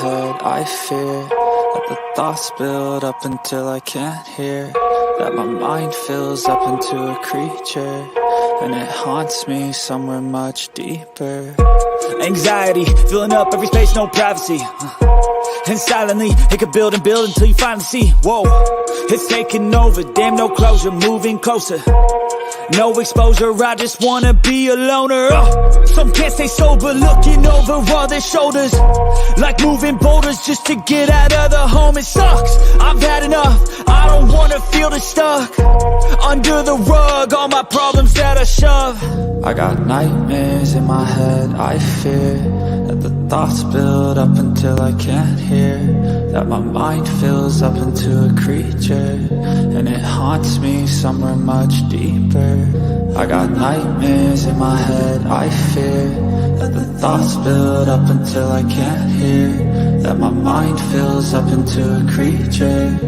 head, I fear that the thoughts build up until I can't hear, that my mind fills up into a creature, and it haunts me somewhere much deeper. Anxiety, filling up every space, no privacy. And silently, it could build and build until you finally see, whoa, it's taking over, damn, no closure, moving closer. No exposure, I just wanna be a loner. Some can't stay sober, looking over all their shoulders, like moving boulders just to get out of the home. It sucks, I've had enough, I don't wanna feel the stuck under the rug, all my problems that I shove. I got nightmares in my head, I fear that the thoughts build up until I can't hear, that my mind fills up into a creature, and it haunts me somewhere much deeper. I got nightmares in my head, I fear that the thoughts build up until I can't hear, that my mind fills up into a creature,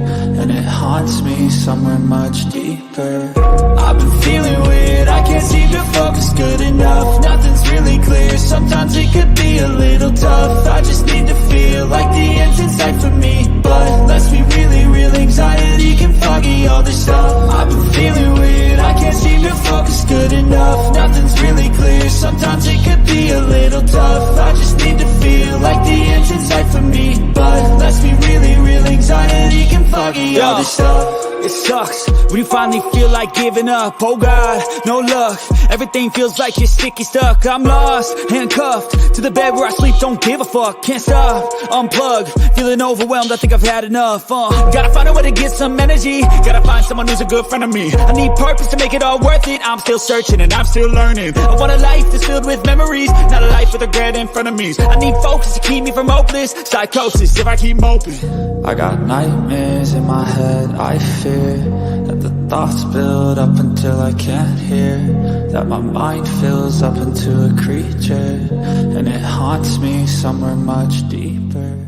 and it haunts me somewhere much deeper. I've been feeling weird, I can't seem to focus good enough, nothing's really clear, sometimes it could be a little tough. I just need to feel like the end's in sight for me, but let's be really real, anxiety can foggy all this stuff. I've been feeling weird, I can't seem to focus good enough, nothing's really clear, sometimes it could be a little tough. I just need to feel like the end's in sight for me, but let's be really real, anxiety can foggy all this stuff. It sucks when you finally feel like giving up. Oh God, no luck, everything feels like you're sticky stuck. I'm lost, handcuffed to the bed where I sleep, don't give a fuck. Can't stop, unplug, feeling overwhelmed, I think I've had enough. Gotta find a way to get some energy, gotta find someone who's a good friend of me. I need purpose to make it all worth it, I'm still searching and I'm still learning. I want a life that's filled with memories, not a life with regret in front of me. I need focus to keep me from hopeless psychosis if I keep moping. I got nightmares in my head, I fear that the thoughts build up until I can't hear, that my mind fills up into a creature, and it haunts me somewhere much deeper.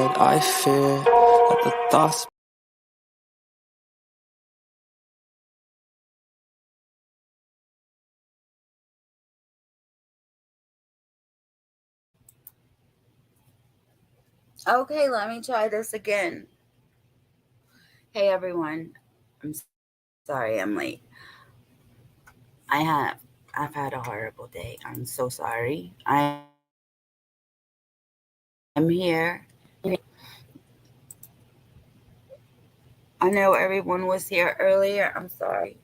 head, I fear that the thoughts Okay, let me try this again. Hey everyone, I'm sorry I'm late. I've had a horrible day. I'm so sorry. I'm here. I know everyone was here earlier. I'm sorry.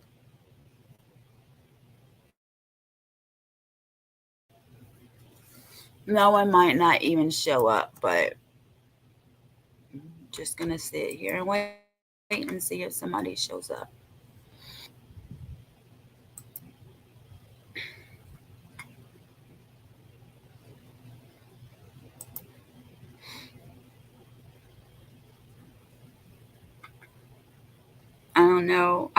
No one might not even show up, but I'm just gonna sit here and wait and see if somebody shows up. I don't know.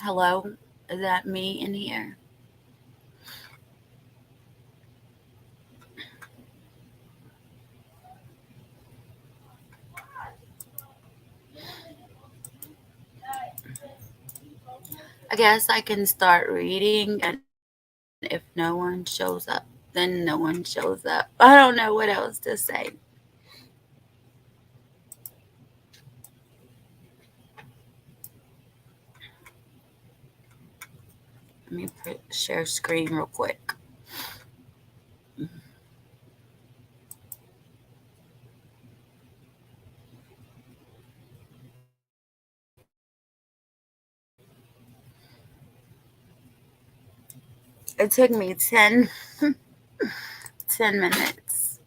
Hello, is that me in here? I guess I can start reading, and if no one shows up, then no one shows up. I don't know what else to say. Let me share screen real quick. It took me 10 minutes.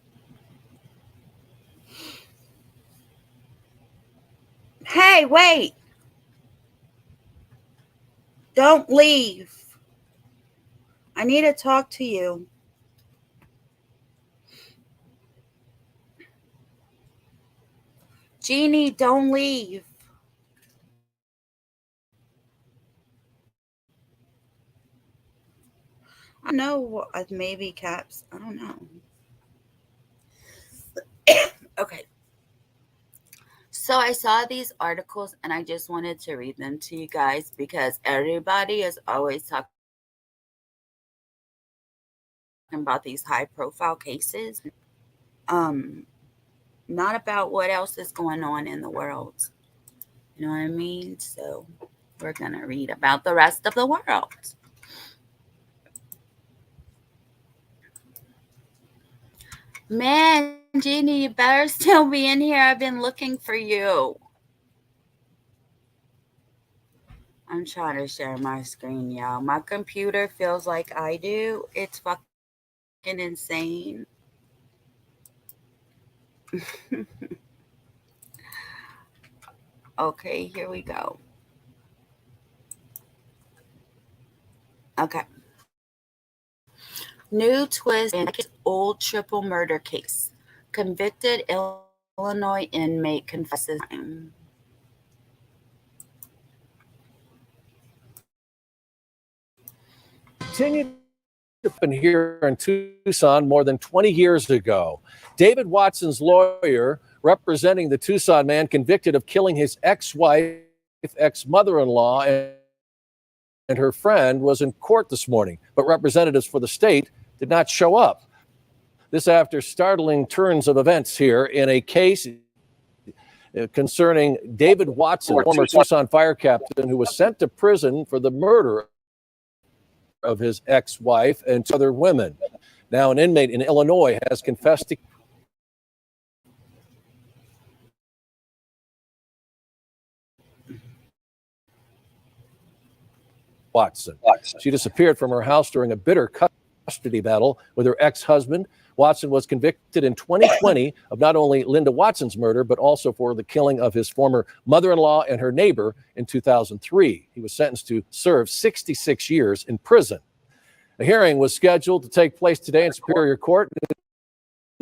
Hey, wait. Don't leave. I need to talk to you. Jeannie, don't leave. I know maybe caps. I don't know. Okay. So I saw these articles and I just wanted to read them to you guys because everybody is always talking about these high profile cases. Not about what else is going on in the world. You know what I mean? So we're going to read about the rest of the world. Man, Jeannie, you better still be in here. I've been looking for you. I'm trying to share my screen, y'all. My computer feels like I do. It's fucking insane. Okay, here we go. Okay. New twist in old triple murder case. Convicted Illinois inmate confesses crime. Continued to happen here in Tucson more than 20 years ago. David Watson's lawyer, representing the Tucson man convicted of killing his ex-wife, ex-mother-in-law, and her friend, was in court this morning, but representatives for the state did not show up. This after startling turns of events here in a case concerning David Watson, former Tucson fire captain who was sent to prison for the murder of his ex-wife and two other women. Now an inmate in Illinois has confessed to Watson. She disappeared from her house during a bitter custody battle with her ex-husband. Watson was convicted in 2020 of not only Linda Watson's murder, but also for the killing of his former mother-in-law and her neighbor in 2003. He was sentenced to serve 66 years in prison. A hearing was scheduled to take place today in Superior Court.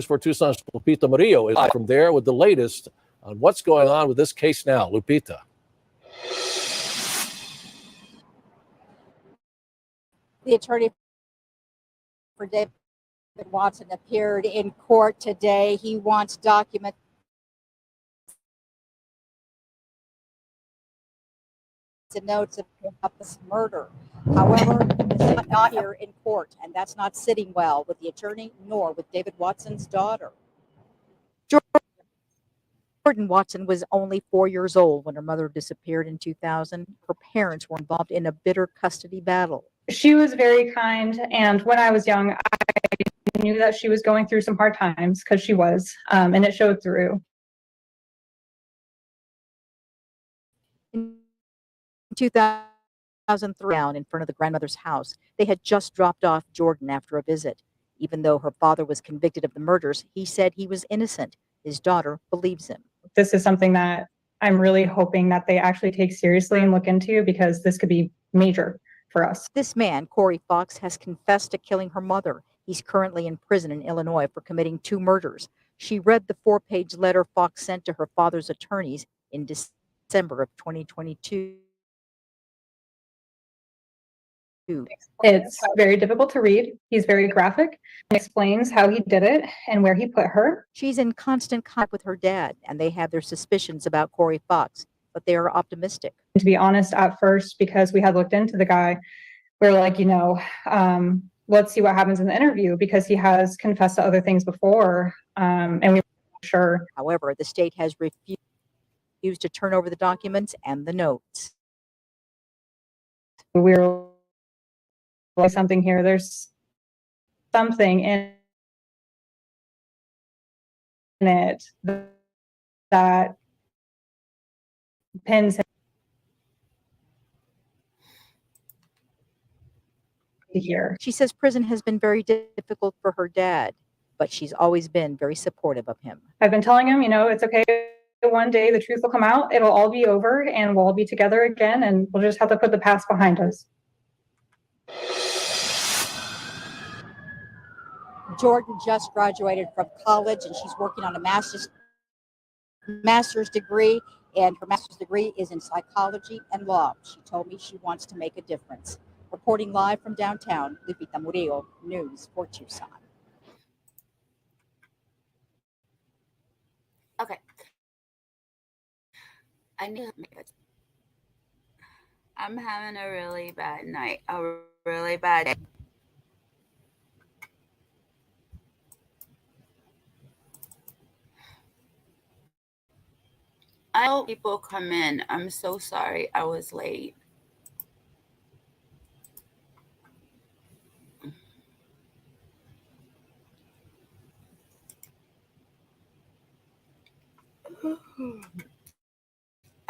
For Tucson's Lupita Murillo is from there with the latest on what's going on with this case now. Lupita. The attorney for David Watson appeared in court today. He wants documents and notes about this murder. However, this is not here in court, and that's not sitting well with the attorney nor with David Watson's daughter. Jordan Watson was only 4 years old when her mother disappeared in 2000. Her parents were involved in a bitter custody battle. She was very kind, and when I was young, I knew that she was going through some hard times, because she was, and it showed through. In 2003, down in front of the grandmother's house, they had just dropped off Jordan after a visit. Even though her father was convicted of the murders, he said he was innocent. His daughter believes him. This is something that I'm really hoping that they actually take seriously and look into, because this could be major for us. This man, Corey Fox, has confessed to killing her mother. He's currently in prison in Illinois for committing 2 murders. She read the 4-page letter Fox sent to her father's attorneys in December of 2022. It's very difficult to read. He's very graphic and explains how he did it and where he put her. She's in constant contact with her dad, and they have their suspicions about Corey Fox, but they are optimistic. To be honest, at first, because we had looked into the guy, we were like, let's see what happens in the interview, because he has confessed to other things before, and we weren't sure. However, the state has refused to turn over the documents and the notes. We were like, something here. There's something in it that pins him here. She says prison has been very difficult for her dad, but she's always been very supportive of him. I've been telling him, it's okay. One day the truth will come out. It'll all be over and we'll all be together again, and we'll just have to put the past behind us. Jordan just graduated from college, and she's working on a master's degree, and her master's degree is in psychology and law. She told me she wants to make a difference. Reporting live from downtown, Lupita Murillo, News for Tucson. Okay. I'm having a really bad night. A really bad day. I hope people come in. I'm so sorry I was late.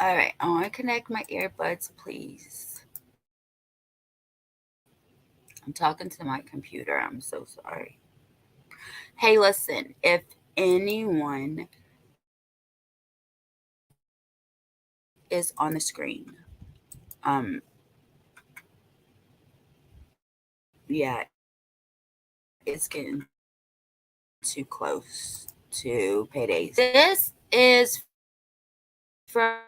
All right, I want to connect my earbuds, please. I'm talking to my computer. I'm so sorry. Hey, listen, if anyone is on the screen, yeah, it's getting too close to paydays. This is from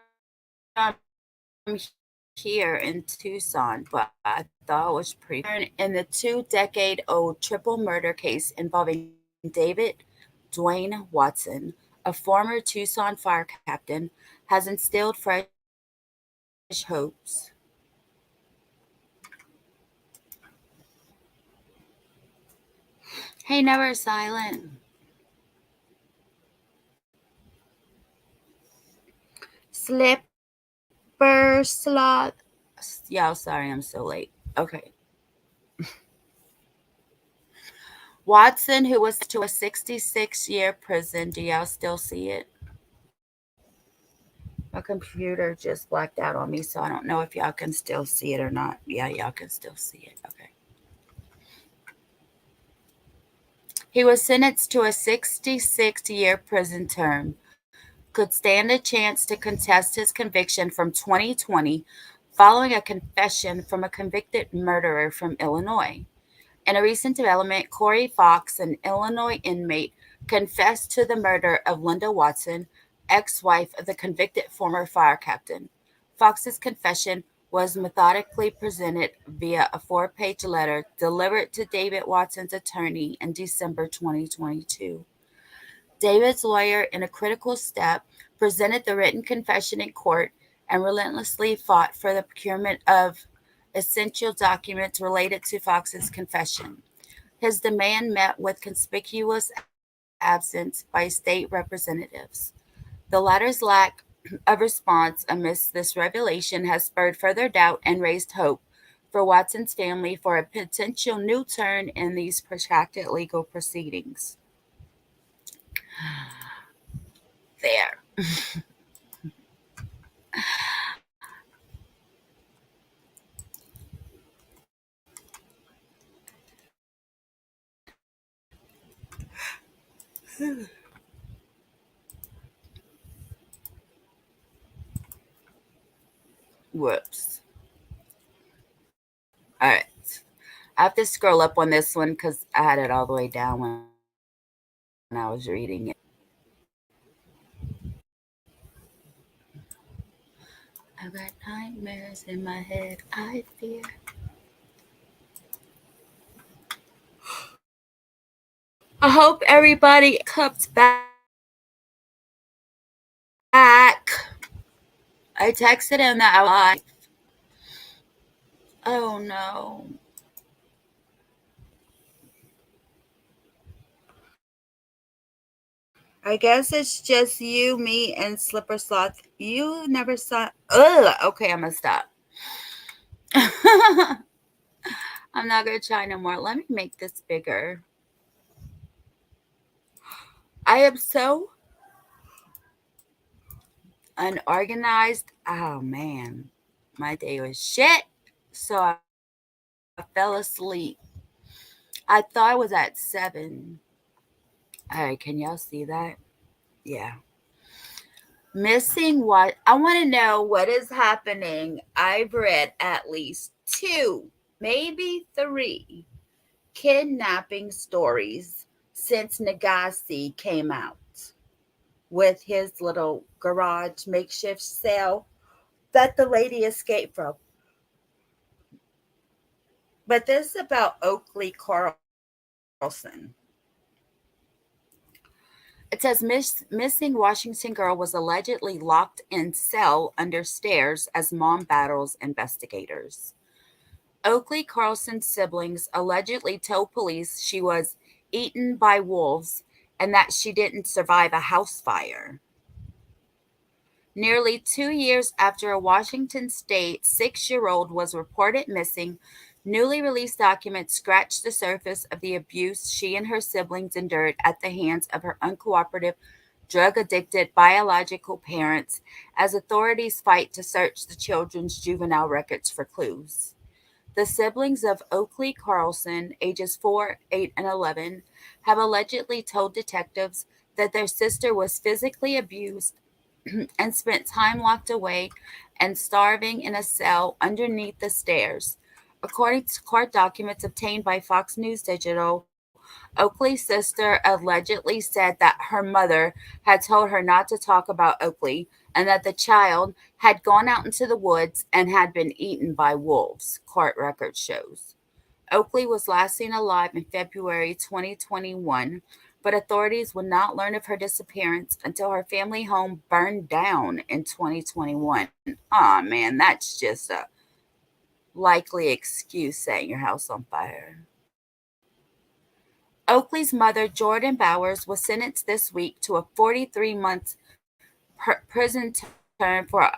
here in Tucson, but I thought it was pretty. In the 2-decade-old triple murder case involving David Dwayne Watson, a former Tucson fire captain, has instilled fresh hopes. Hey, never silent. Slipper sloth. Yeah, sorry, I'm so late. Okay. Watson, who was to a 66-year prison. Do y'all still see it? My computer just blacked out on me, so I don't know if y'all can still see it or not. Yeah, y'all can still see it. Okay. He was sentenced to a 66-year prison term. Could stand a chance to contest his conviction from 2020 following a confession from a convicted murderer from Illinois. In a recent development, Corey Fox, an Illinois inmate, confessed to the murder of Linda Watson, ex-wife of the convicted former fire captain. Fox's confession was methodically presented via a 4-page letter delivered to David Watson's attorney in December 2022. David's lawyer, in a critical step, presented the written confession in court and relentlessly fought for the procurement of essential documents related to Fox's confession. His demand met with conspicuous absence by state representatives. The latter's lack of response amidst this revelation has spurred further doubt and raised hope for Watson's family for a potential new turn in these protracted legal proceedings. There. Whoops. All right. I have to scroll up on this one because I had it all the way down when I was reading it. I've got nightmares in my head, I fear. I hope everybody comes back. I texted him that I was. Oh no. I guess it's just you, me, and Slipper Sloth. You never saw. Ugh. Okay, I'm gonna stop. I'm not gonna try no more. Let me make this bigger. I am so unorganized. Oh man, my day was shit. So I fell asleep. I thought I was at 7. All right, can y'all see that? Yeah. Missing what? I want to know what is happening. I've read at least 2, maybe 3 kidnapping stories since Nagasi came out with his little garage makeshift cell that the lady escaped from. But this is about Oakley Carlson. It says missing Washington girl was allegedly locked in cell under stairs as mom battles investigators. Oakley Carlson's siblings allegedly told police she was eaten by wolves and that she didn't survive a house fire. Nearly 2 years after a Washington state 6-year-old was reported missing, newly released documents scratched the surface of the abuse she and her siblings endured at the hands of her uncooperative, drug-addicted biological parents as authorities fight to search the children's juvenile records for clues. The siblings of Oakley Carlson, ages 4, 8, and 11, have allegedly told detectives that their sister was physically abused and spent time locked away and starving in a cell underneath the stairs. According to court documents obtained by Fox News Digital, Oakley's sister allegedly said that her mother had told her not to talk about Oakley and that the child had gone out into the woods and had been eaten by wolves, court record shows. Oakley was last seen alive in February 2021, but authorities would not learn of her disappearance until her family home burned down in 2021. Aw, man, that's just a likely excuse setting your house on fire. Oakley's mother, Jordan Bowers, was sentenced this week to a 43-month prison term for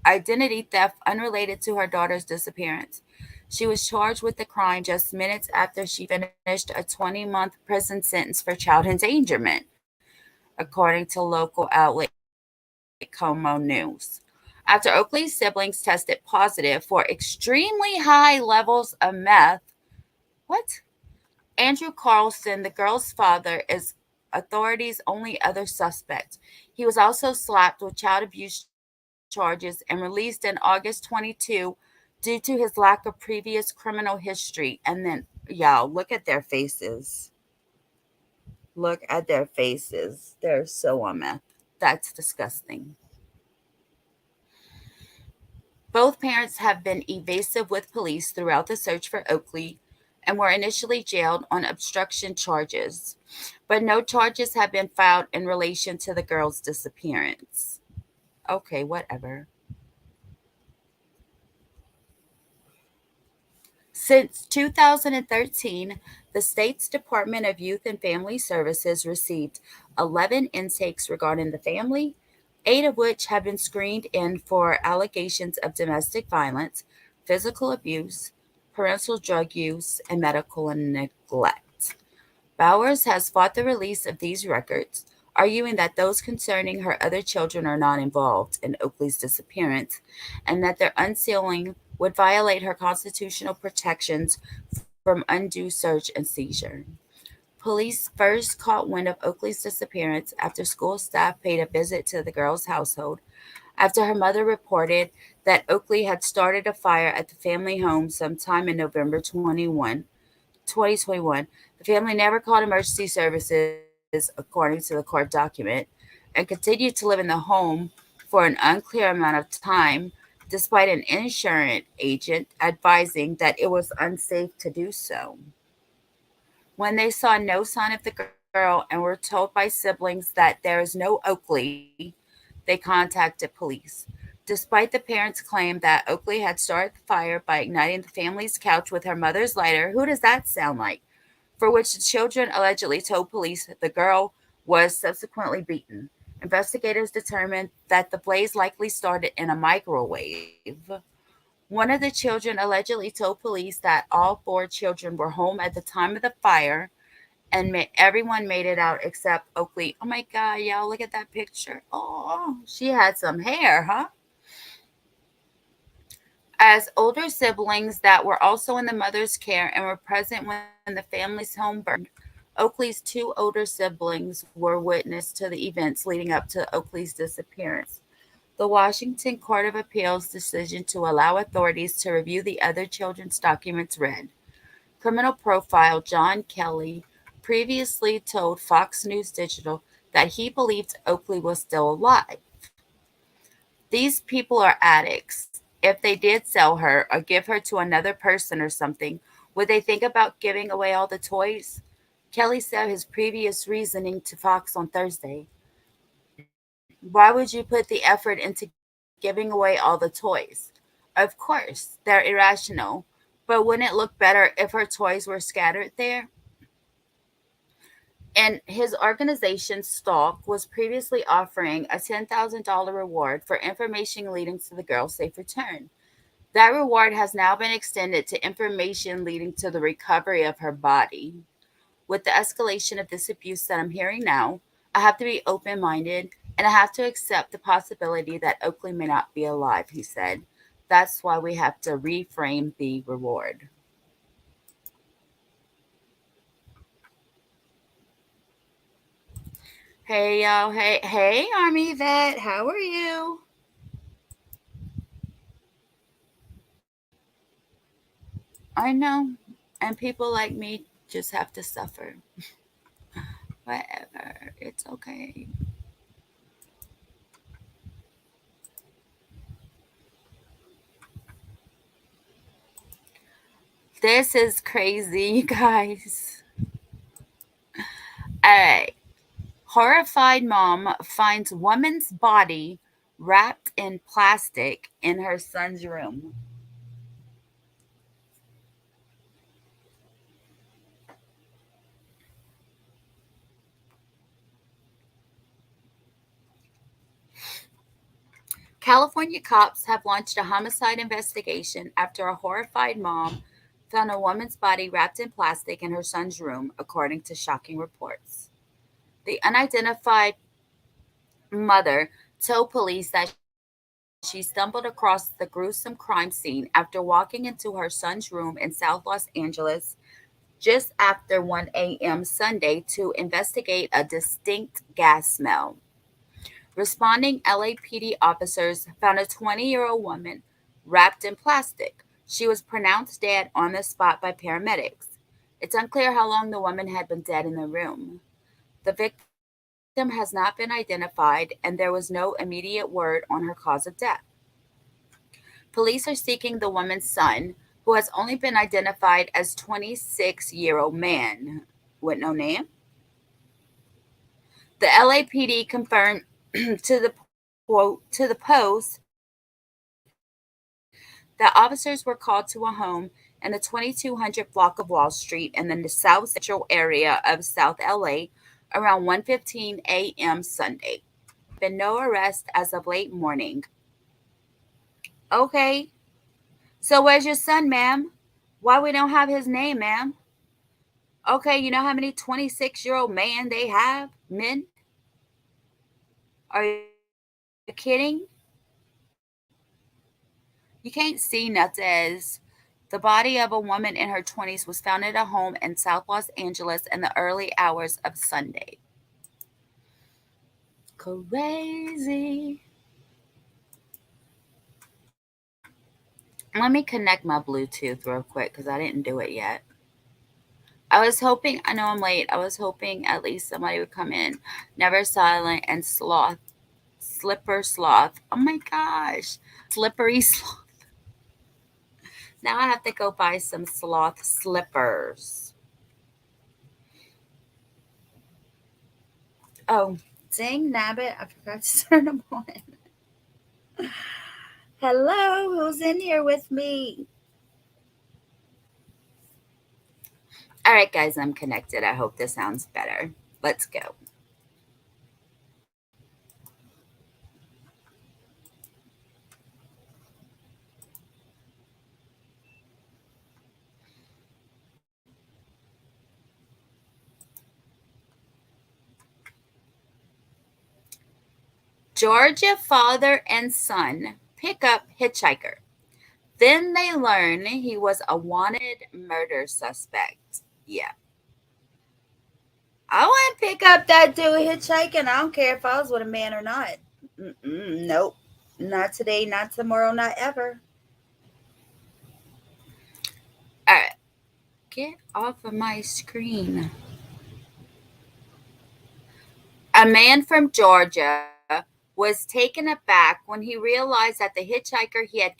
identity theft unrelated to her daughter's disappearance. She was charged with the crime just minutes after she finished a 20-month prison sentence for child endangerment, according to local outlet Como News. After Oakley's siblings tested positive for extremely high levels of meth, Andrew Carlson, the girl's father, is authorities' only other suspect. He was also slapped with child abuse charges and released in August 22 due to his lack of previous criminal history. And then, y'all, look at their faces. Look at their faces. They're so on meth. That's disgusting. Both parents have been evasive with police throughout the search for Oakley and were initially jailed on obstruction charges, but no charges have been filed in relation to the girl's disappearance. Okay, whatever. Since 2013, the state's Department of Youth and Family Services received 11 intakes regarding the family, 8 of which have been screened in for allegations of domestic violence, physical abuse, parental drug use, and medical neglect. Bowers has fought the release of these records, arguing that those concerning her other children are not involved in Oakley's disappearance and that their unsealing would violate her constitutional protections from undue search and seizure. Police first caught wind of Oakley's disappearance after school staff paid a visit to the girl's household after her mother reported that Oakley had started a fire at the family home sometime in November 2021. The family never called emergency services, according to the court document, and continued to live in the home for an unclear amount of time, despite an insurance agent advising that it was unsafe to do so. When they saw no sign of the girl and were told by siblings that there is no Oakley, they contacted police. Despite the parents' claim that Oakley had started the fire by igniting the family's couch with her mother's lighter, who does that sound like? For which the children allegedly told police the girl was subsequently beaten. Investigators determined that the blaze likely started in a microwave. One of the children allegedly told police that all 4 children were home at the time of the fire and everyone made it out except Oakley. Oh my God, y'all, look at that picture. Oh, she had some hair, huh? As older siblings that were also in the mother's care and were present when the family's home burned, Oakley's 2 older siblings were witness to the events leading up to Oakley's disappearance. The Washington Court of Appeals decision to allow authorities to review the other children's documents read. Criminal profile John Kelly previously told Fox News Digital that he believed Oakley was still alive. These people are addicts. If they did sell her or give her to another person or something, would they think about giving away all the toys? Kelly said his previous reasoning to Fox on Thursday. Why would you put the effort into giving away all the toys? Of course, they're irrational, but wouldn't it look better if her toys were scattered there? And his organization, Stalk, was previously offering a $10,000 reward for information leading to the girl's safe return. That reward has now been extended to information leading to the recovery of her body. With the escalation of this abuse that I'm hearing now, I have to be open-minded and I have to accept the possibility that Oakley may not be alive, he said. That's why we have to reframe the reward. Hey, y'all. Hey, Army Vet. How are you? I know. And people like me just have to suffer. Whatever. It's okay. This is crazy, you guys. All right. Horrified mom finds woman's body wrapped in plastic in her son's room. California cops have launched a homicide investigation after a horrified mom found a woman's body wrapped in plastic in her son's room, according to shocking reports. The unidentified mother told police that she stumbled across the gruesome crime scene after walking into her son's room in South Los Angeles just after 1 a.m. Sunday to investigate a distinct gas smell. Responding LAPD officers found a 20-year-old woman wrapped in plastic. She was pronounced dead on the spot by paramedics. It's unclear how long the woman had been dead in the room. The victim has not been identified, and there was no immediate word on her cause of death. Police are seeking the woman's son, who has only been identified as 26-year-old man with no name. The LAPD confirmed to the Post that officers were called to a home in the 2200 block of Wall Street in the South Central area of South LA around 1:15 a.m. Sunday. Been no arrest as of late morning. Okay, so where's your son, ma'am? Why we don't have his name, ma'am? Okay, you know how many 26-year-old men they have? Men? Are you kidding? You can't see nothing. As the body of a woman in her 20s was found at a home in South Los Angeles in the early hours of Sunday. Crazy. Let me connect my Bluetooth real quick because I didn't do it yet. I was hoping, I know I'm late, I was hoping at least somebody would come in. Never Silent and Sloth. Slipper Sloth. Oh my gosh. Slippery Sloth. Now I have to go buy some sloth slippers. Oh, dang nabbit. I forgot to turn them on. Hello, who's in here with me? All right, guys, I'm connected. I hope this sounds better. Let's go. Georgia father and son pick up hitchhiker. Then they learn he was a wanted murder suspect. Yeah. I wouldn't pick up that dude hitchhiking. I don't care if I was with a man or not. Nope. Not today, not tomorrow, not ever. All right. Get off of my screen. A man from Georgia was taken aback when he realized that the hitchhiker he had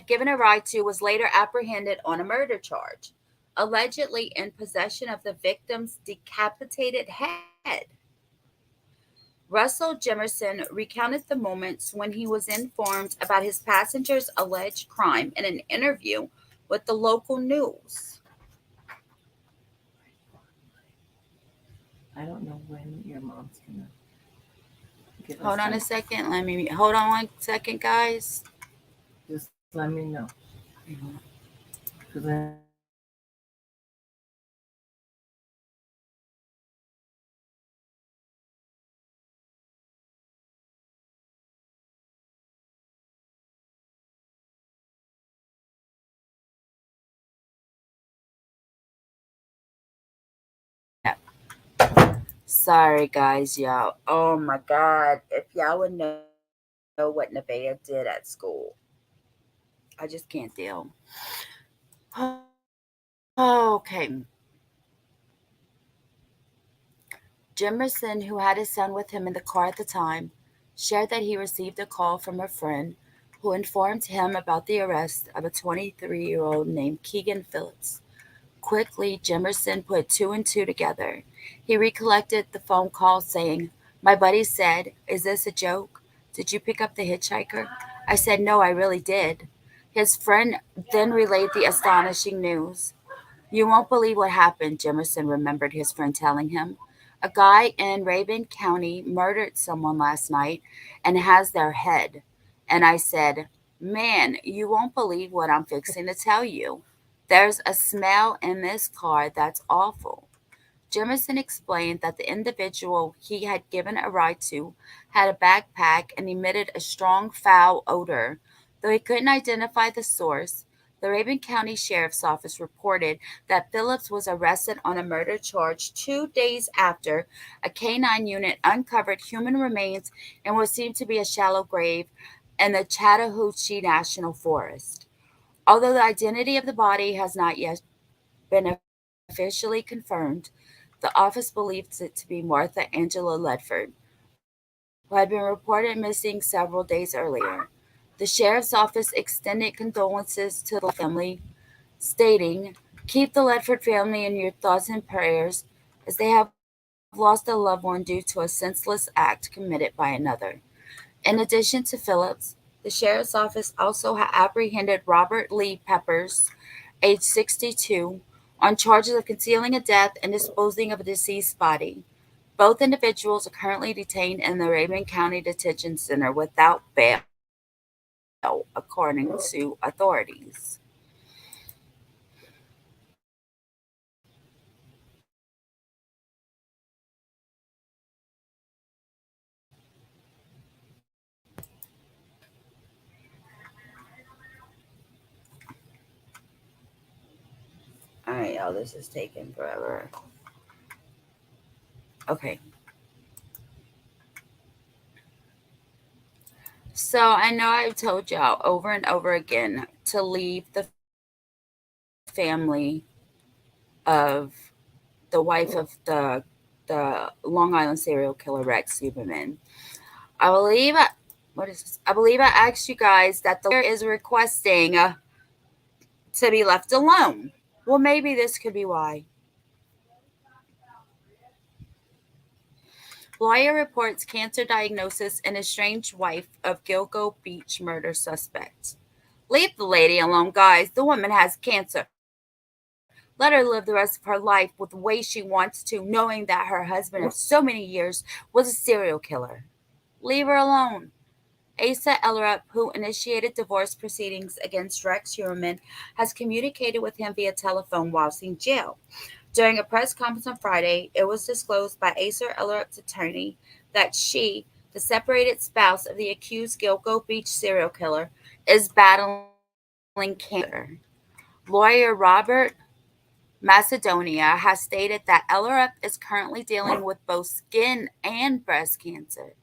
given a ride to was later apprehended on a murder charge, allegedly in possession of the victim's decapitated head. Russell Jimerson recounted the moments when he was informed about his passenger's alleged crime in an interview with the local news. I don't know when your mom's gonna give us Hold on that. a second. Hold on one second, guys. Just let me know. Because I Sorry, guys, y'all. Oh my God. If y'all would know what Nevaeh did at school, I just can't deal. Okay. Jimerson, who had his son with him in the car at the time, shared that he received a call from a friend who informed him about the arrest of a 23-year-old named Keegan Phillips. Quickly, Jimerson put two and two together. He recollected the phone call saying, "My buddy said, 'Is this a joke? Did you pick up the hitchhiker?' I said, 'No, I really did.'" His friend then relayed the astonishing news. "You won't believe what happened," Jimerson remembered his friend telling him. "A guy in Rabun County murdered someone last night and has their head." And I said, "Man, you won't believe what I'm fixing to tell you. There's a smell in this car that's awful." Jimerson explained that the individual he had given a ride to had a backpack and emitted a strong foul odor. Though he couldn't identify the source, the Rabun County Sheriff's Office reported that Phillips was arrested on a murder charge 2 days after a K-9 unit uncovered human remains in what seemed to be a shallow grave in the Chattahoochee National Forest. Although the identity of the body has not yet been officially confirmed, the office believes it to be Martha Angela Ledford, who had been reported missing several days earlier. The sheriff's office extended condolences to the family, stating, "Keep the Ledford family in your thoughts and prayers as they have lost a loved one due to a senseless act committed by another." In addition to Phillips, the sheriff's office also apprehended Robert Lee Peppers, age 62, on charges of concealing a death and disposing of a deceased body. Both individuals are currently detained in the Raven County Detention Center without bail, according to authorities. All right, y'all, this is taking forever. Okay. So I know I've told y'all over and over again to leave the family of the wife of the Long Island serial killer Rex Huberman. I believe I asked you guys that the lawyer is requesting to be left alone. Well, maybe this could be why. Lawyer reports cancer diagnosis in estranged wife of Gilgo Beach murder suspect. Leave the lady alone, guys. The woman has cancer. Let her live the rest of her life with the way she wants to, knowing that her husband of so many years was a serial killer. Leave her alone. Asa Ellerup, who initiated divorce proceedings against Rex Huberman, has communicated with him via telephone whilst in jail. During a press conference on Friday, it was disclosed by Asa Ellerup's attorney that she, the separated spouse of the accused Gilgo Beach serial killer, is battling cancer. Lawyer Robert Macedonia has stated that Ellerup is currently dealing with both skin and breast cancer.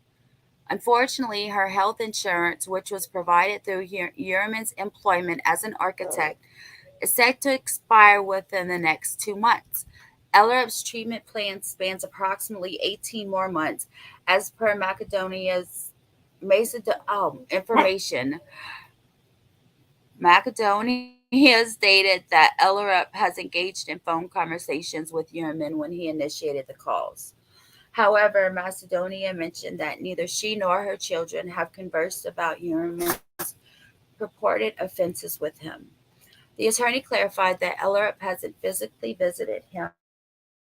Unfortunately, her health insurance, which was provided through Huberman's employment as an architect, is set to expire within the next 2 months. Ellerup's treatment plan spans approximately 18 more months, as per Macedonia's information. Macedonia stated that Ellerup has engaged in phone conversations with Huberman when he initiated the calls. However, Macedonia mentioned that neither she nor her children have conversed about Huberman's purported offenses with him. The attorney clarified that Ellerup hasn't physically visited him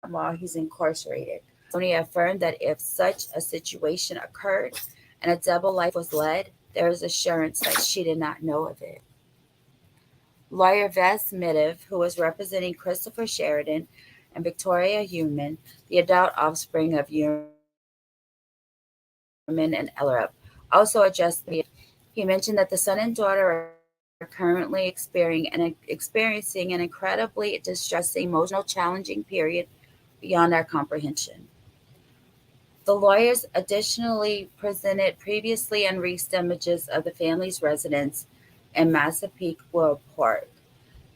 while he's incarcerated. Macedonia affirmed that if such a situation occurred and a double life was led, there is assurance that she did not know of it. Lawyer Vess Midev, who was representing Christopher Sheridan and Victoria Huberman, the adult offspring of Huberman and Ellerup, also addressed me. He mentioned that the son and daughter are currently experiencing an incredibly distressing, emotional, challenging period beyond our comprehension. The lawyers additionally presented previously unreleased images of the family's residence in Massapequa World Park.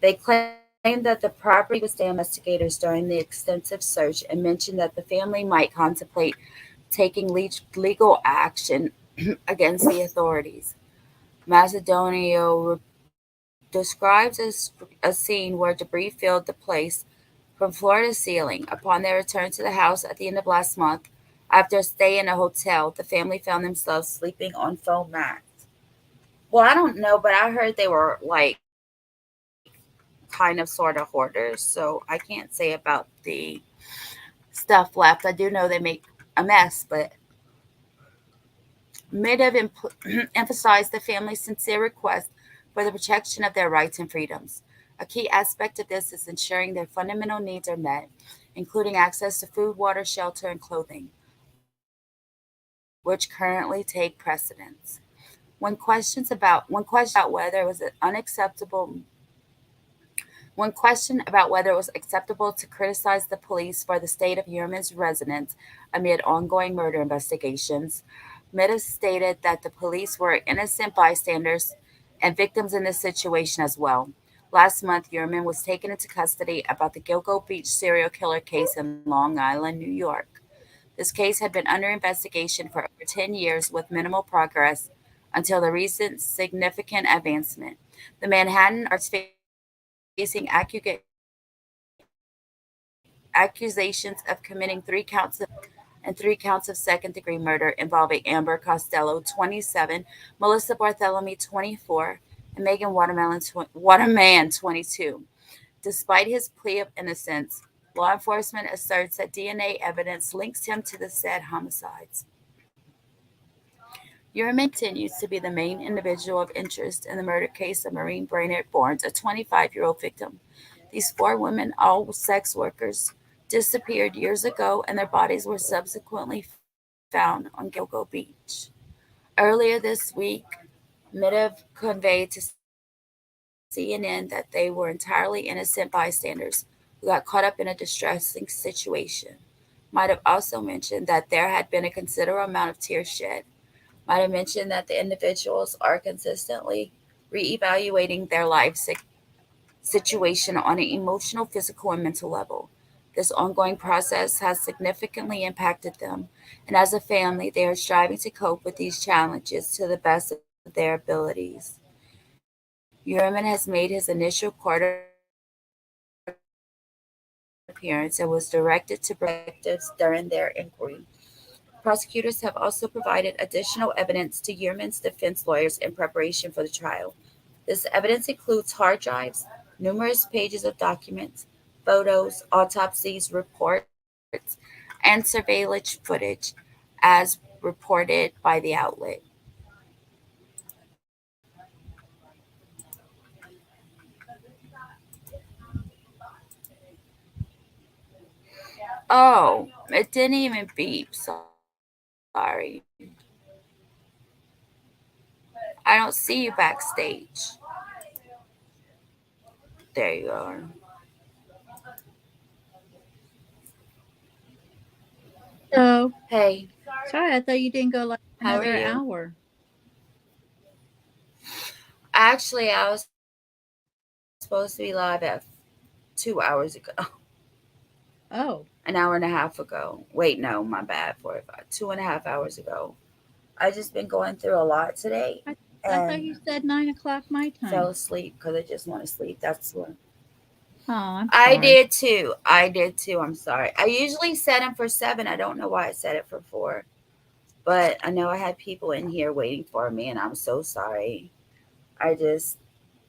They claimed that the property was damaged by investigators during the extensive search and mentioned that the family might contemplate taking legal action against the authorities. Macedonia describes a scene where debris filled the place from floor to ceiling. Upon their return to the house at the end of last month, after a stay in a hotel, the family found themselves sleeping on foam mats. Well, I don't know, but I heard they were like kind of sort of hoarders, so I can't say about the stuff left. I do know they make a mess, but Midev emphasized the family's sincere request for the protection of their rights and freedoms. A key aspect of this is ensuring their fundamental needs are met, including access to food, water, shelter, and clothing, which currently take precedence. When questioned about whether it was acceptable to criticize the police for the state of Huberman's residence amid ongoing murder investigations, Midev stated that the police were innocent bystanders and victims in this situation as well. Last month, Huberman was taken into custody about the Gilgo Beach serial killer case in Long Island, New York. This case had been under investigation for over 10 years with minimal progress until the recent significant advancement. The Manhattan are facing accusations of committing 3 counts of second-degree murder involving Amber Costello, 27, Melissa Bartholomew, 24, and Megan Waterman, 22. Despite his plea of innocence, law enforcement asserts that DNA evidence links him to the said homicides. Uriman continues to be the main individual of interest in the murder case of Maureen Brainerd Barnes, a 25-year-old victim. These 4 women, all sex workers, disappeared years ago, and their bodies were subsequently found on Gilgo Beach. Earlier this week, Midev conveyed to CNN that they were entirely innocent bystanders who got caught up in a distressing situation. Midev also mentioned that there had been a considerable amount of tears shed. Might have mentioned that the individuals are consistently reevaluating their life situation on an emotional, physical, and mental level. This ongoing process has significantly impacted them, and as a family, they are striving to cope with these challenges to the best of their abilities. Uriman has made his initial court appearance and was directed to detectives during their inquiry. Prosecutors have also provided additional evidence to Uriman's defense lawyers in preparation for the trial. This evidence includes hard drives, numerous pages of documents, photos, autopsies, reports, and surveillance footage, as reported by the outlet. Oh, it didn't even beep. Sorry. I don't see you backstage. There you are. So, Hey, sorry, I thought you didn't go like how are another you? hour. Actually, I was supposed to be live at 2 hours ago. Oh, An hour and a half ago. Wait, no, my bad. 2.5 hours ago. I just been going through a lot today I thought you and said 9 o'clock my fell time. asleep because I just want to sleep. That's what Oh, I'm I sorry. did too. I'm sorry. I usually set them for 7. I don't know why I set it for 4, but I know I had people in here waiting for me, and I'm so sorry. Are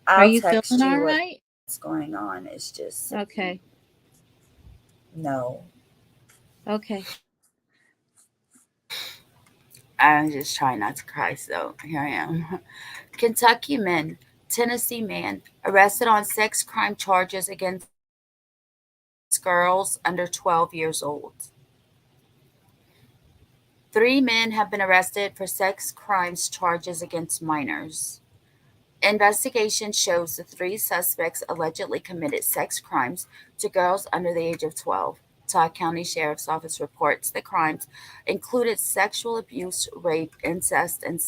I'll you text feeling all you right? what's going on. It's just Okay. no. Okay. I'm just trying not to cry, so here I am. Kentucky man, Tennessee man, arrested on sex crime charges against girls under 12 years old. 3 men have been arrested for sex crimes charges against minors. Investigation shows the 3 suspects allegedly committed sex crimes to girls under the age of 12. Todd County Sheriff's Office reports the crimes included sexual abuse, rape, incest, and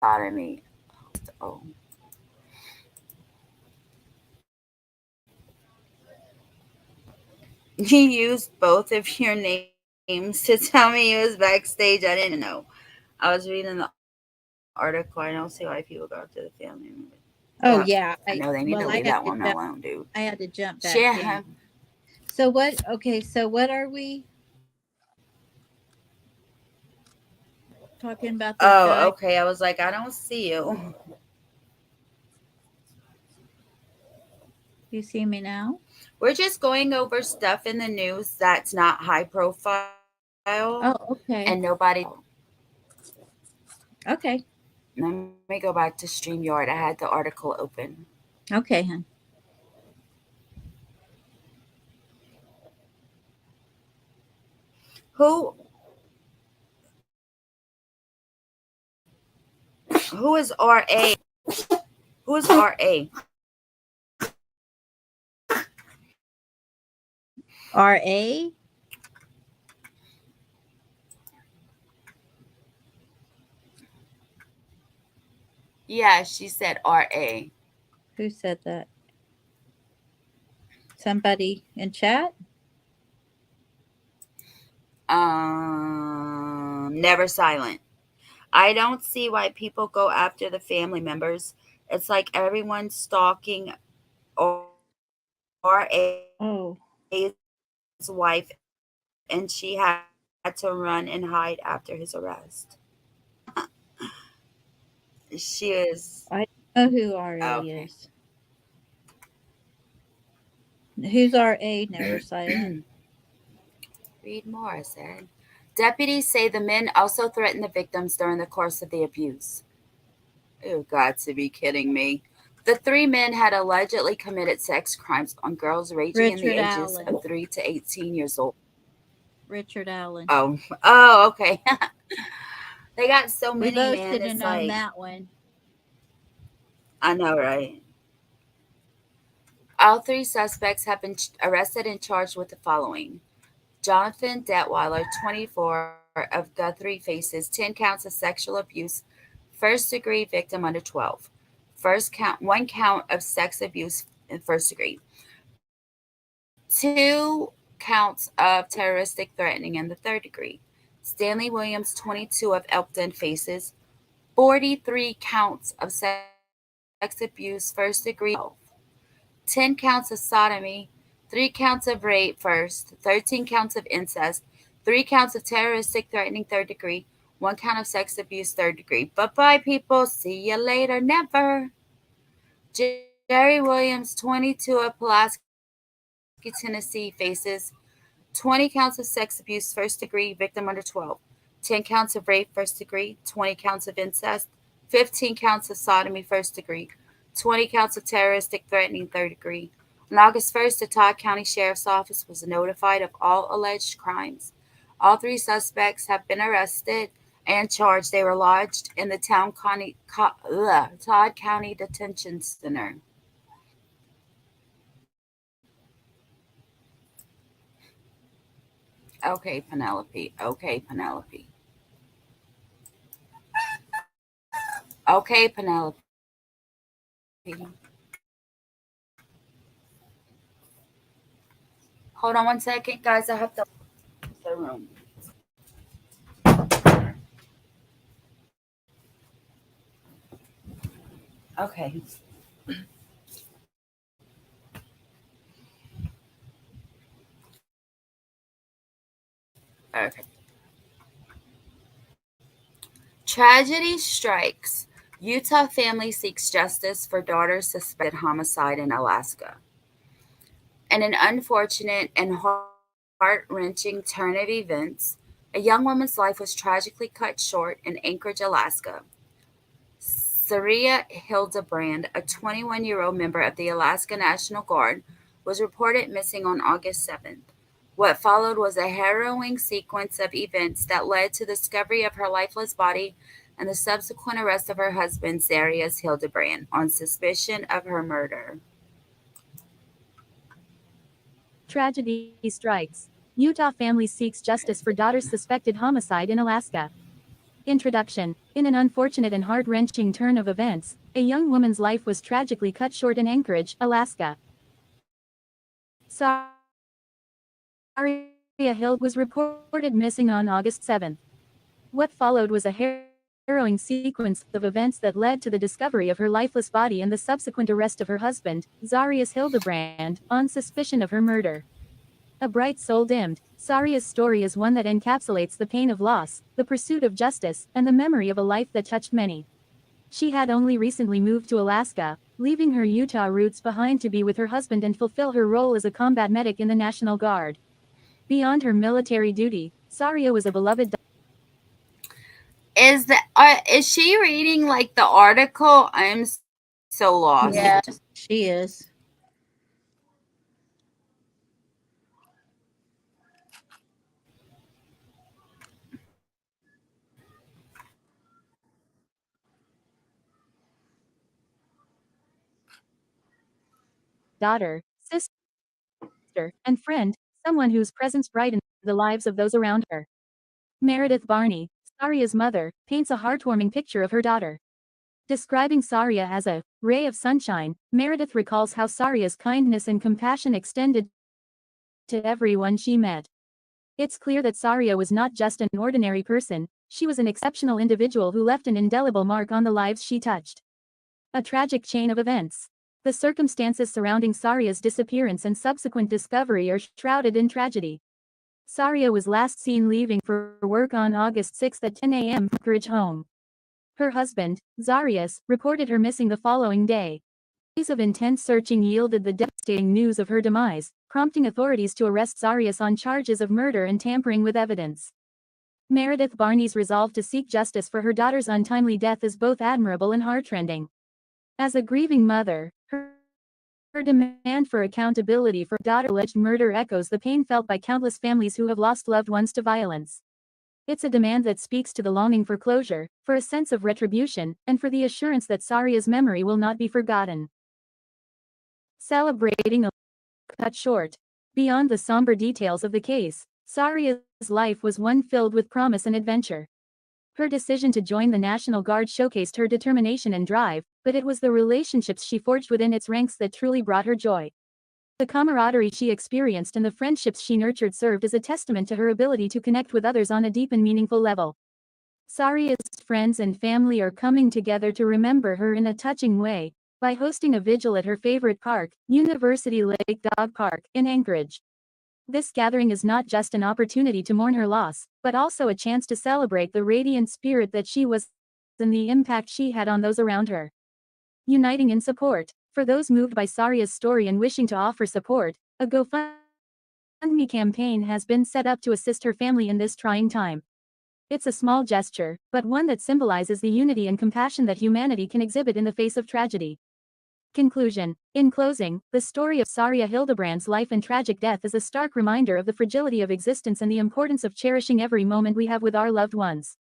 sodomy. Oh. You used both of your names to tell me you was backstage. I didn't know. I was reading the article. I don't see why people go to the family member. Oh, Yeah, yeah. I know they need to leave that one alone, dude. I had to jump back Yeah. in. So what are we talking about this guy? Oh, okay. I was like, I don't see you. You see me now? We're just going over stuff in the news that's not high profile Oh, okay. and nobody. Okay. Let me go back to StreamYard. I had the article open. Okay, hon. Who is RA? Who is RA? RA? Yeah, she said RA. Who said that? Somebody in chat? Never silent. I don't see why people go after the family members. It's like everyone's stalking R.A.'s Oh, wife, and she had to run and hide after his arrest. She is I don't know who RA okay. is. Who's RA? Never silent. Read more, I said. Deputies say the men also threatened the victims during the course of the abuse. You've got to be kidding me. The three men had allegedly committed sex crimes on girls ranging in the Richard ages Allen. of 3 to 18 years old. Richard Allen. Oh, okay. They got so We many, both man. should have It's known like, that one. I know, right? All three suspects have been arrested and charged with the following. Jonathan Detweiler, 24, of Guthrie, faces 10 counts of sexual abuse, first degree, victim under 12. One count of sex abuse in first degree. 2 counts of terroristic threatening in the third degree. Stanley Williams, 22, of Elkton, faces 43 counts of sex abuse first degree, 10 counts of sodomy, 3 counts of rape first, 13 counts of incest, 3 counts of terroristic threatening third degree, 1 count of sex abuse third degree. Bye-bye, people. See you later. Never. Jerry Williams, 22, of Pulaski, Tennessee, faces 20 counts of sex abuse first degree, victim under 12, 10 counts of rape first degree, 20 counts of incest, 15 counts of sodomy first degree, 20 counts of terroristic threatening third degree. On August 1st, the Todd County Sheriff's Office was notified of all alleged crimes. All 3 suspects have been arrested and charged. They were lodged in the Todd County Detention Center. Okay, Penelope. Okay, Penelope. Okay, Penelope. Hold on one second, guys. I have to leave the room. Okay. Okay. Tragedy strikes. Utah family seeks justice for daughter's suspected homicide in Alaska. In an unfortunate and heart-wrenching turn of events, a young woman's life was tragically cut short in Anchorage, Alaska. Saria Hildebrand, a 21-year-old member of the Alaska National Guard, was reported missing on August 7th. What followed was a harrowing sequence of events that led to the discovery of her lifeless body and the subsequent arrest of her husband, Zarius Hildebrand, on suspicion of her murder. Tragedy strikes. Utah family seeks justice for daughter's suspected homicide in Alaska. Introduction. In an unfortunate and heart-wrenching turn of events, a young woman's life was tragically cut short in Anchorage, Alaska. Saria Hill was reported missing on August 7th. What followed was a harrowing sequence of events that led to the discovery of her lifeless body and the subsequent arrest of her husband, Zarius Hildebrand, on suspicion of her murder. A bright soul dimmed, Saria's story is one that encapsulates the pain of loss, the pursuit of justice, and the memory of a life that touched many. She had only recently moved to Alaska, leaving her Utah roots behind to be with her husband and fulfill her role as a combat medic in the National Guard. Beyond her military duty, Saria was a beloved. Is she reading like the article? I'm so lost. Yeah, she is. Daughter, sister, and friend, someone whose presence brightened the lives of those around her. Meredith Barney, Saria's mother, paints a heartwarming picture of her daughter. Describing Saria as a ray of sunshine, Meredith recalls how Saria's kindness and compassion extended to everyone she met. It's clear that Saria was not just an ordinary person, She was an exceptional individual who left an indelible mark on the lives she touched. A tragic chain of events. The circumstances surrounding Saria's disappearance and subsequent discovery are shrouded in tragedy. Saria was last seen leaving for work on August 6 at 10 a.m. from Courage home. Her husband, Zarius, reported her missing the following day. Days of intense searching yielded the devastating news of her demise, prompting authorities to arrest Zarius on charges of murder and tampering with evidence. Meredith Barney's resolve to seek justice for her daughter's untimely death is both admirable and heartrending. As a grieving mother, her demand for accountability for her daughter's alleged murder echoes the pain felt by countless families who have lost loved ones to violence. It's a demand that speaks to the longing for closure, for a sense of retribution, and for the assurance that Saria's memory will not be forgotten. Celebrating a cut short. Beyond the somber details of the case, Saria's life was one filled with promise and adventure. Her decision to join the National Guard showcased her determination and drive, but it was the relationships she forged within its ranks that truly brought her joy. The camaraderie she experienced and the friendships she nurtured served as a testament to her ability to connect with others on a deep and meaningful level. Saria's friends and family are coming together to remember her in a touching way, by hosting a vigil at her favorite park, University Lake Dog Park, in Anchorage. This gathering is not just an opportunity to mourn her loss, but also a chance to celebrate the radiant spirit that she was and the impact she had on those around her. Uniting in support. For those moved by Saria's story and wishing to offer support, a GoFundMe campaign has been set up to assist her family in this trying time. It's a small gesture, but one that symbolizes the unity and compassion that humanity can exhibit in the face of tragedy. Conclusion. In closing, the story of Saria Hildebrand's life and tragic death is a stark reminder of the fragility of existence and the importance of cherishing every moment we have with our loved ones.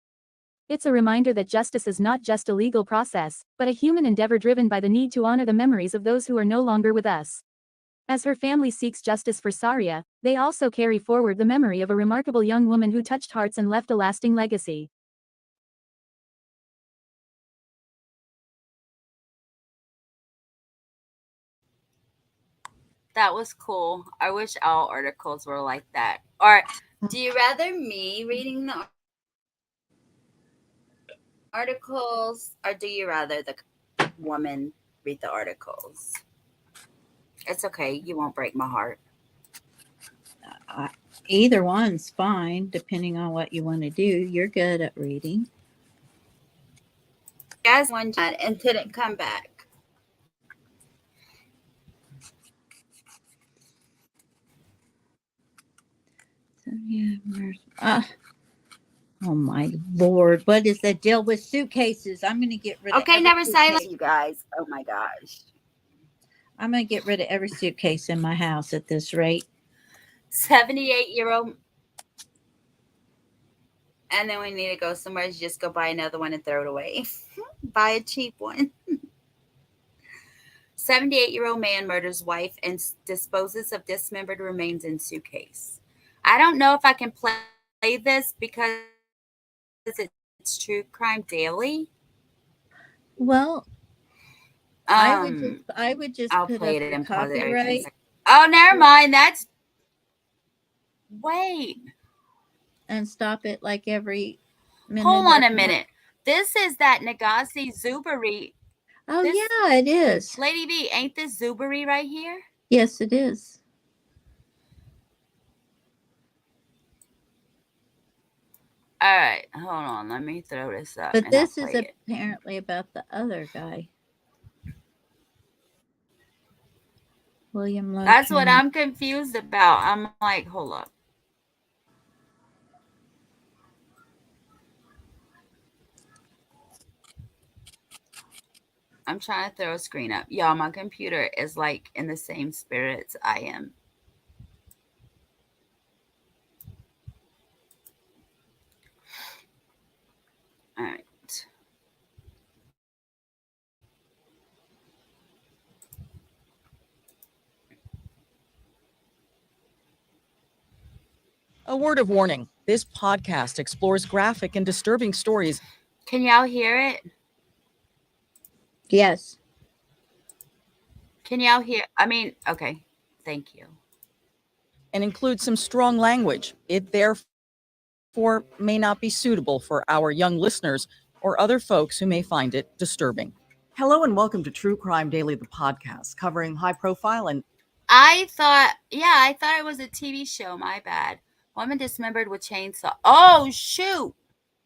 It's a reminder that justice is not just a legal process, but a human endeavor driven by the need to honor the memories of those who are no longer with us. As her family seeks justice for Saria, they also carry forward the memory of a remarkable young woman who touched hearts and left a lasting legacy. That was cool. I wish all articles were like that. Or do you rather me reading the articles, or do you rather the woman read the articles? It's okay. You won't break my heart. Either one's fine, depending on what you want to do. You're good at reading. Guys, one chat and didn't come back. So, yeah, oh my Lord, what is the deal with suitcases? I'm going to get rid of Okay, every never silence, suitcase. you guys. Oh my gosh. I'm going to get rid of every suitcase in my house at this rate. 78-year-old. And then we need to go somewhere. Just go buy another one and throw it away. Buy a cheap one. 78-year-old man murders wife and disposes of dismembered remains in suitcase. I don't know if I can play this because it's True Crime Daily. Well, I would just I'll put play up it the and pause it every 10 copyright. seconds. Oh, never mind. Wait. And stop it like every minute. Hold on a minute. This is that Nagasi Zuberi. Oh, yeah, it is. Lady B, ain't this Zuberi right here? Yes, it is. All right, hold on. Let me throw this up. But this is apparently about the other guy. William Lowe. That's what I'm confused about. I'm like, hold up. I'm trying to throw a screen up. Y'all, my computer is like in the same spirits I am. All right. A word of warning. This podcast explores graphic and disturbing stories. Can y'all hear it? Yes. Can y'all hear? I mean, okay. Thank you. And includes some strong language. It therefore therefore may not be suitable for our young listeners or other folks who may find it disturbing. Hello and welcome to True Crime Daily, the podcast covering high profile and I thought it was a TV show. My bad. Woman dismembered with chainsaw. Oh, shoot.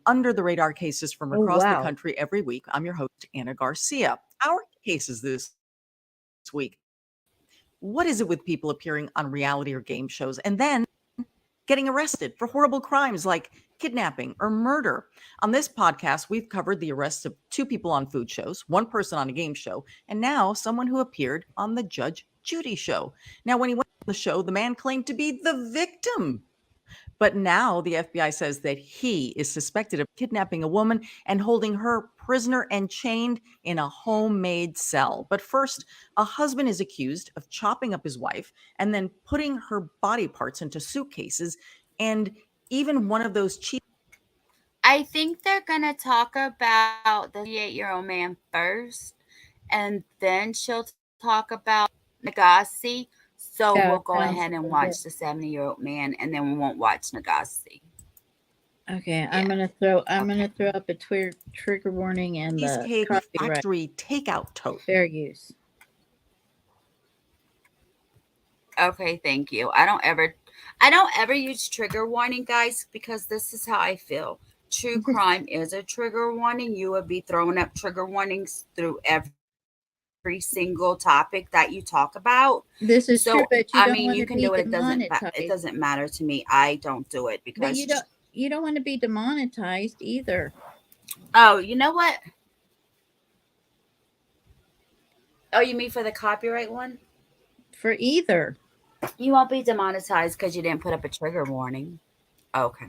under the radar cases from Oh, across the wow. country every week. I'm your host, Anna Garcia. Our cases this week. What is it with people appearing on reality or game shows and then getting arrested for horrible crimes like kidnapping or murder? On this podcast, we've covered the arrests of 2 people on food shows, 1 person on a game show, and now someone who appeared on the Judge Judy show. Now, when he went on the show, the man claimed to be the victim. But now the FBI says that he is suspected of kidnapping a woman and holding her prisoner and chained in a homemade cell. But first, a husband is accused of chopping up his wife and then putting her body parts into suitcases, and even one of those cheap. I think they're going to talk about the 38-year-old man first, and then she'll talk about Nagasi. So Yeah, we'll go sounds ahead and good. watch the 70-year-old man, and then we won't watch Nagasi. Okay, I'm gonna throw up a trigger warning and the Cheesecake copyright Factory takeout tote. fair use. Okay, thank you. I don't ever use trigger warning, guys, because this is how I feel. True crime is a trigger warning. You would be throwing up trigger warnings through every single topic that you talk about. This is So true, but you I don't mean, want you to can be do it. It demonetized. doesn't matter to me. I don't do it But because you don't want to be demonetized either. oh, you know what? Oh, you mean for the copyright one? For either. You won't be demonetized because you didn't put up a trigger warning. Okay.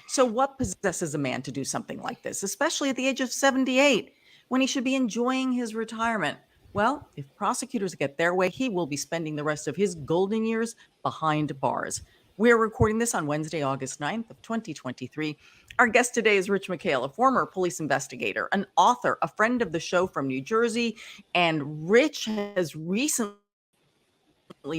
So what possesses a man to do something like this, especially at the age of 78, when he should be enjoying his retirement? Well, if prosecutors get their way, he will be spending the rest of his golden years behind bars. We're recording this on Wednesday, August 9th of 2023. Our guest today is Rich McHale, a former police investigator, an author, a friend of the show from New Jersey, and Rich has recently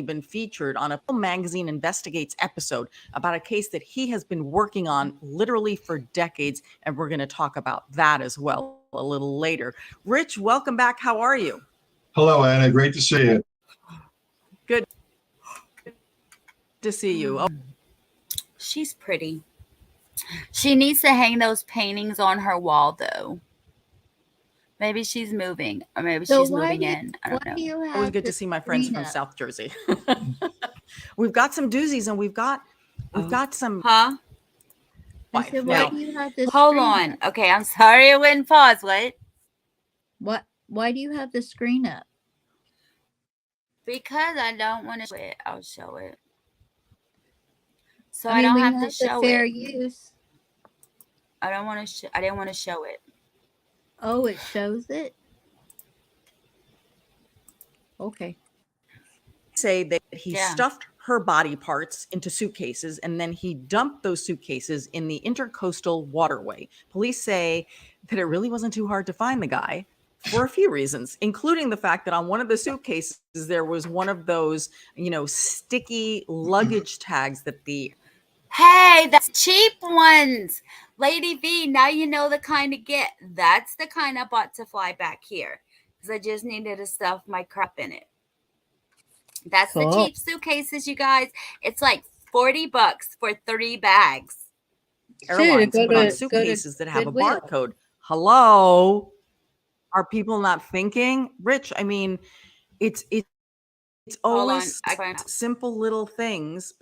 been featured on a Magazine Investigates episode about a case that he has been working on literally for decades, and we're going to talk about that as well a little later. Rich, welcome back. How are you? Hello, Anna. Great to see you. Good to see you. Oh, She's pretty. She needs to hang those paintings on her wall, though. Maybe she's moving, or maybe So she's why moving do you- in. I don't know. Do you always have good the to see my friends from screen up? South Jersey. We've got some doozies, and we've got some. Huh? I said, Now- why do you have this? Hold on. Okay, I'm sorry I wouldn't pause. What? Why do you have the screen up? Because I don't want to show it. I'll show it. So I, mean, don't we have to the show fair it. use. I don't want to. I didn't want to show it. Oh, it shows it. Okay. Say that he Yeah. stuffed her body parts into suitcases and then he dumped those suitcases in the intercoastal waterway. Police say that it really wasn't too hard to find the guy for a few reasons, including the fact that on one of the suitcases there was one of those, sticky luggage tags that the Hey, that's cheap ones. Lady V, now you know the kind to get. That's the kind I bought to fly back here. Because I just needed to stuff my crap in it. That's the Cool. cheap suitcases, you guys. It's like $40 for 3 bags. airlines go put on to- suitcases that have Goodwill. a barcode. Hello? Are people not thinking? Rich, I mean, it's Hold on, always I find out. simple little things.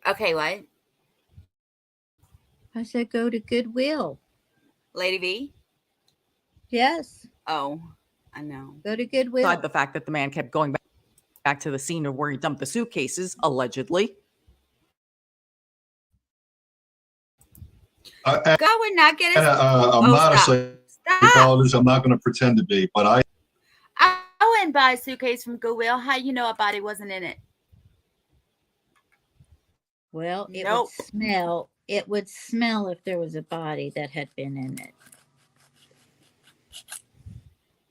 Okay, what? I said, go to Goodwill. Lady V? Yes, Oh, I know. go to Goodwill. Beside the fact that the man kept going back to the scene of where he dumped the suitcases, allegedly. God would not get us. I'm Oh, not stop. a Stop. psychologist. I'm not going to pretend to be, but I wouldn't buy a suitcase from Goodwill. How you know a body wasn't in it? Well, it Nope. would smell. It would smell if there was a body that had been in it.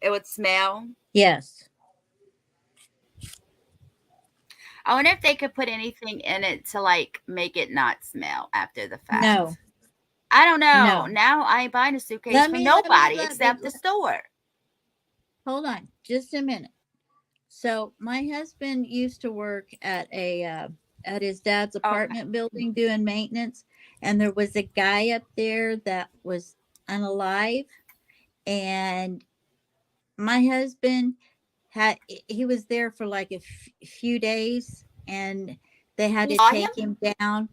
It would smell. Yes. I wonder if they could put anything in it to like make it not smell after the fact. No. I don't know. No. Now I ain't buying a suitcase Let from me- nobody let me- except the store. Hold on just a minute. So my husband used to work at at his dad's apartment building doing maintenance, and there was a guy up there that was unalive, and my husband he was there for like a few days, and they had You to saw take him down.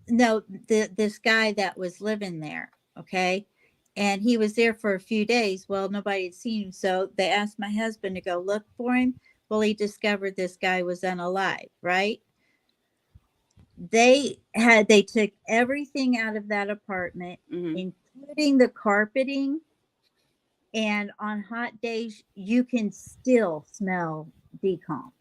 No, this guy that was living there, okay? And he was there for a few days. Well, nobody had seen him, so they asked my husband to go look for him. Well, he discovered this guy was unalive, right? They took everything out of that apartment, including the carpeting. And on hot days, you can still smell decomp.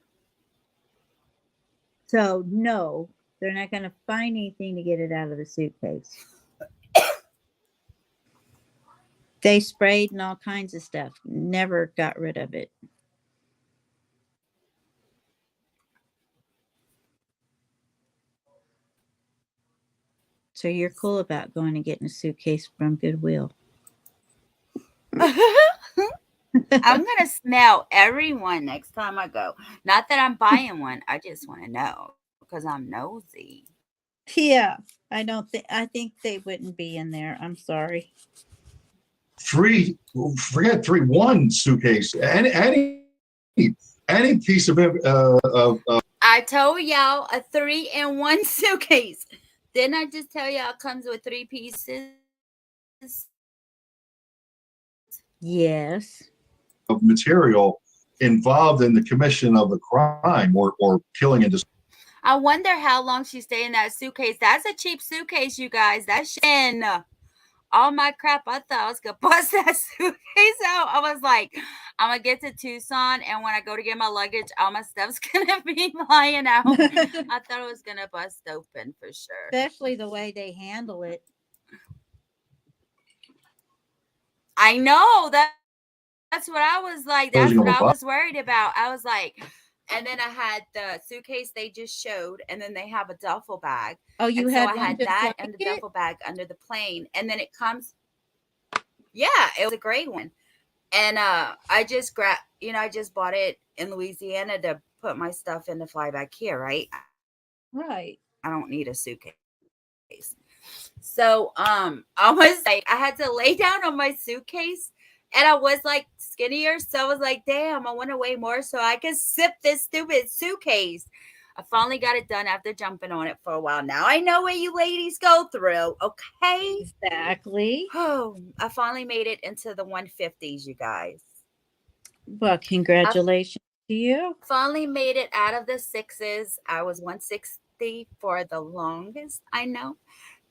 So no, they're not going to find anything to get it out of the suitcase. They sprayed and all kinds of stuff. Never got rid of it. So you're cool about going and getting a suitcase from Goodwill. I'm gonna smell everyone next time I go. Not that I'm buying one. I just want to know because I'm nosy. Yeah, I think they wouldn't be in there. I'm sorry. One suitcase. Any piece of I told y'all a 3-in-1 suitcase. Didn't I just tell y'all it comes with 3 pieces? Yes. of material involved in the commission of the crime or killing and I wonder how long she stayed in that suitcase. That's a cheap suitcase, you guys. That's in all my crap. I thought I was gonna bust that suitcase out. I was like, I'm gonna get to Tucson, and when I go to get my luggage, all my stuff's gonna be flying out. I thought it was gonna bust open for sure. Especially the way they handle it. I know that's what I was like. That's what I was worried about. I was like, and then I had the suitcase they just showed, and then they have a duffel bag. Oh, you and had so I had one that just and the like duffel bag under the plane, and then it comes. Yeah, it was a great one, and I just grabbed. I just bought it in Louisiana to put my stuff in to fly back here. Right. Right. I don't need a suitcase. So I was like, I had to lay down on my suitcase, and I was like skinnier, so I was like, damn, I want to weigh more so I can sip this stupid suitcase. I finally got it done after jumping on it for a while. Now I know what you ladies go through, okay? Exactly. Oh, I finally made it into the 150s, you guys. Well, congratulations to you. Finally made it out of the 6s. I was 160 for the longest, I know.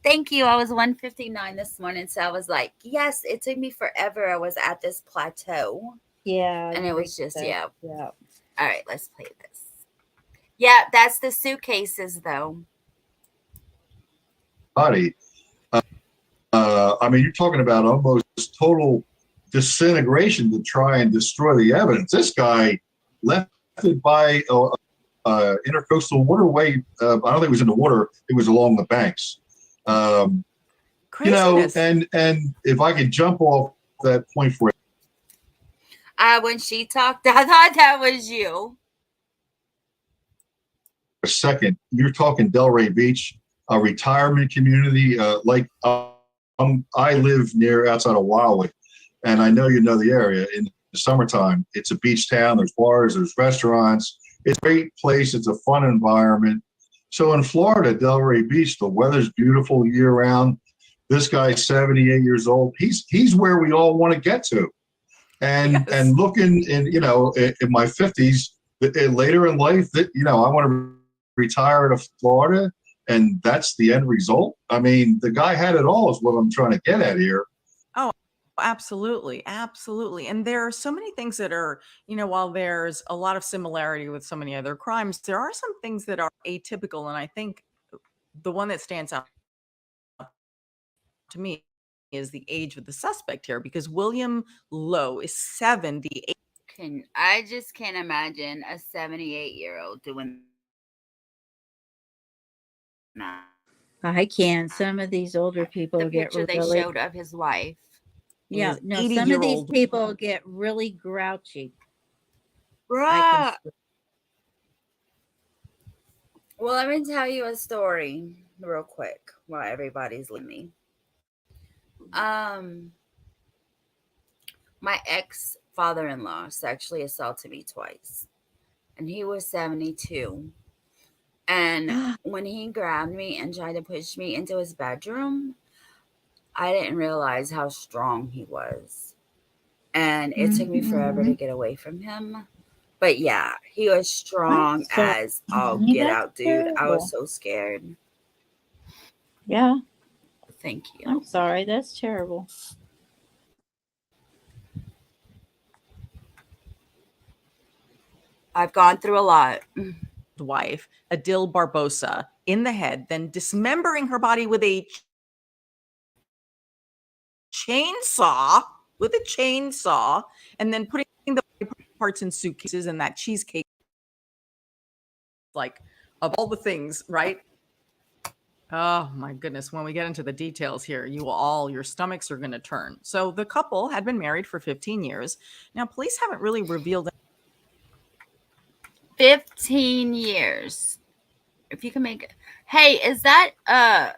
Thank you. I was 159 this morning. So I was like, yes, it took me forever. I was at this plateau. Yeah. And it was just, yeah. Yeah. All right, let's play this. Yeah, that's the suitcases, though. body. I mean, you're talking about almost total disintegration to try and destroy the evidence. This guy left it by intercoastal waterway. I don't think it was in the water. It was along the banks. And if I could jump off that point for When she talked, I thought that was you. a second, you're talking Delray Beach, a retirement community. I live outside of Wildwood, and I know you know the area. In the summertime, it's a beach town. There's bars, there's restaurants. It's a great place. It's a fun environment. So in Florida, Delray Beach, the weather's beautiful year round. This guy's 78 years old. He's where we all want to get to. And and looking in my 50s, later in life, that I want to retire to Florida, and that's the end result. I mean, the guy had it all, is what I'm trying to get at here. Oh, absolutely. Absolutely. And there are so many things that are, while there's a lot of similarity with so many other crimes, there are some things that are atypical. And I think the one that stands out to me is the age of the suspect here, because William Lowe is 78. I just can't imagine a 78-year-old doing that. I can. Some of these older people The get picture they really, showed of his wife. yeah, His no, some of these 80-year-old people get really grouchy. I Bruh. can, Well, let me tell you a story real quick while everybody's leaving me. My ex father-in-law sexually assaulted me twice, and he was 72. And when he grabbed me and tried to push me into his bedroom, I didn't realize how strong he was. And it took me forever to get away from him. But yeah, he was strong sorry, as all honey, get that's out, dude. I was terrible. so scared. Yeah, Thank you. I'm sorry. That's terrible. I've gone through a lot. wife, Adil Barbosa, in the head, then dismembering her body with a chainsaw, and then putting the parts in suitcases and that cheesecake. Like, of all the things, right? Oh my goodness. When we get into the details here, your stomachs are going to turn. So the couple had been married for 15 years. Now, police haven't really revealed 15 years. If you can make it. Hey, is that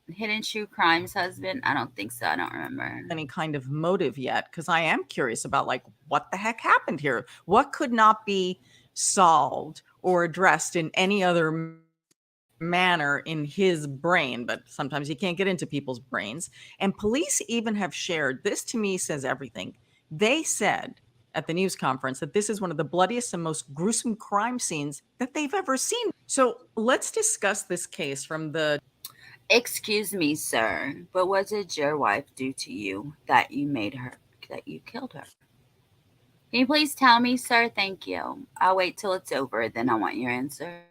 Hidden True Crimes husband? I don't think so. I don't remember. any kind of motive yet, because I am curious about, like, what the heck happened here? What could not be solved or addressed in any other manner in his brain? But sometimes you can't get into people's brains. And police even have shared, this to me says everything. They said at the news conference that this is one of the bloodiest and most gruesome crime scenes that they've ever seen. So let's discuss this case from the... Excuse me, sir, but what did your wife do to you that you killed her? Can you please tell me, sir? Thank you. I'll wait till it's over, then I want your answer.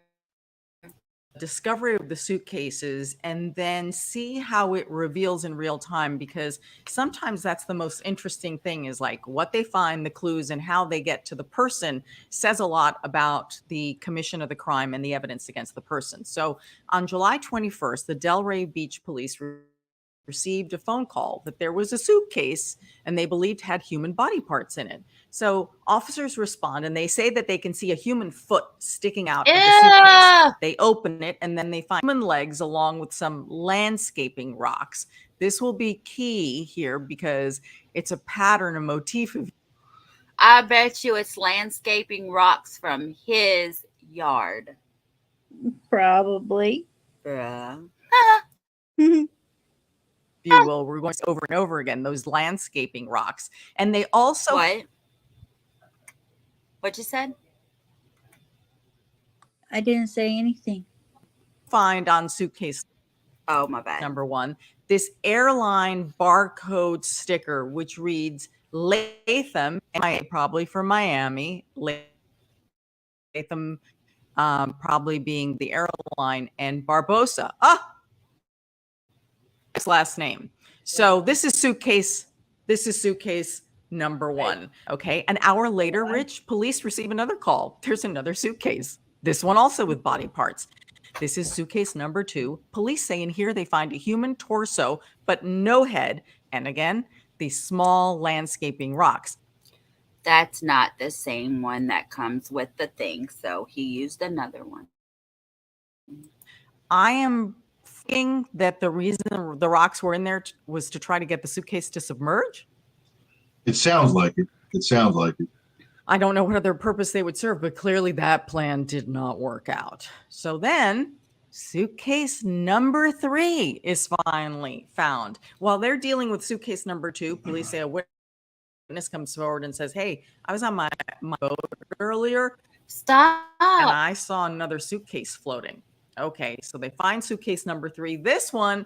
discovery of the suitcases and then see how it reveals in real time, because sometimes that's the most interesting thing, is like what they find, the clues, and how they get to the person says a lot about the commission of the crime and the evidence against the person. So on July 21st, the Delray Beach police received a phone call that there was a suitcase and they believed had human body parts in it. So officers respond and they say that they can see a human foot sticking out of the suitcase. They open it and then they find human legs along with some landscaping rocks. This will be key here because it's a pattern, a motif of... I bet you it's landscaping rocks from his yard. Probably. Bruh. If you will, we're going over and over again, those landscaping rocks. And they also... What you said? I didn't say anything. Find on suitcase... Oh, my bad. Number one, this airline barcode sticker, which reads Latham, probably for Miami. Latham probably being the airline, and Barbosa. His last name. So this is suitcase number one. Okay. An hour later, Rich, police receive another call. There's another suitcase. This one also with body parts. This is suitcase number two. Police say in here they find a human torso, but no head. And again, these small landscaping rocks. That's not the same one that comes with the thing. So he used another one. I am thinking that the reason the rocks were in there was to try to get the suitcase to submerge. It sounds like it. It sounds like it. I don't know what other purpose they would serve, but clearly that plan did not work out. So then suitcase number three is finally found. While they're dealing with suitcase number two, police say a witness comes forward and says, hey, I was on my boat earlier. Stop. And I saw another suitcase floating. Okay, so they find suitcase number three. This one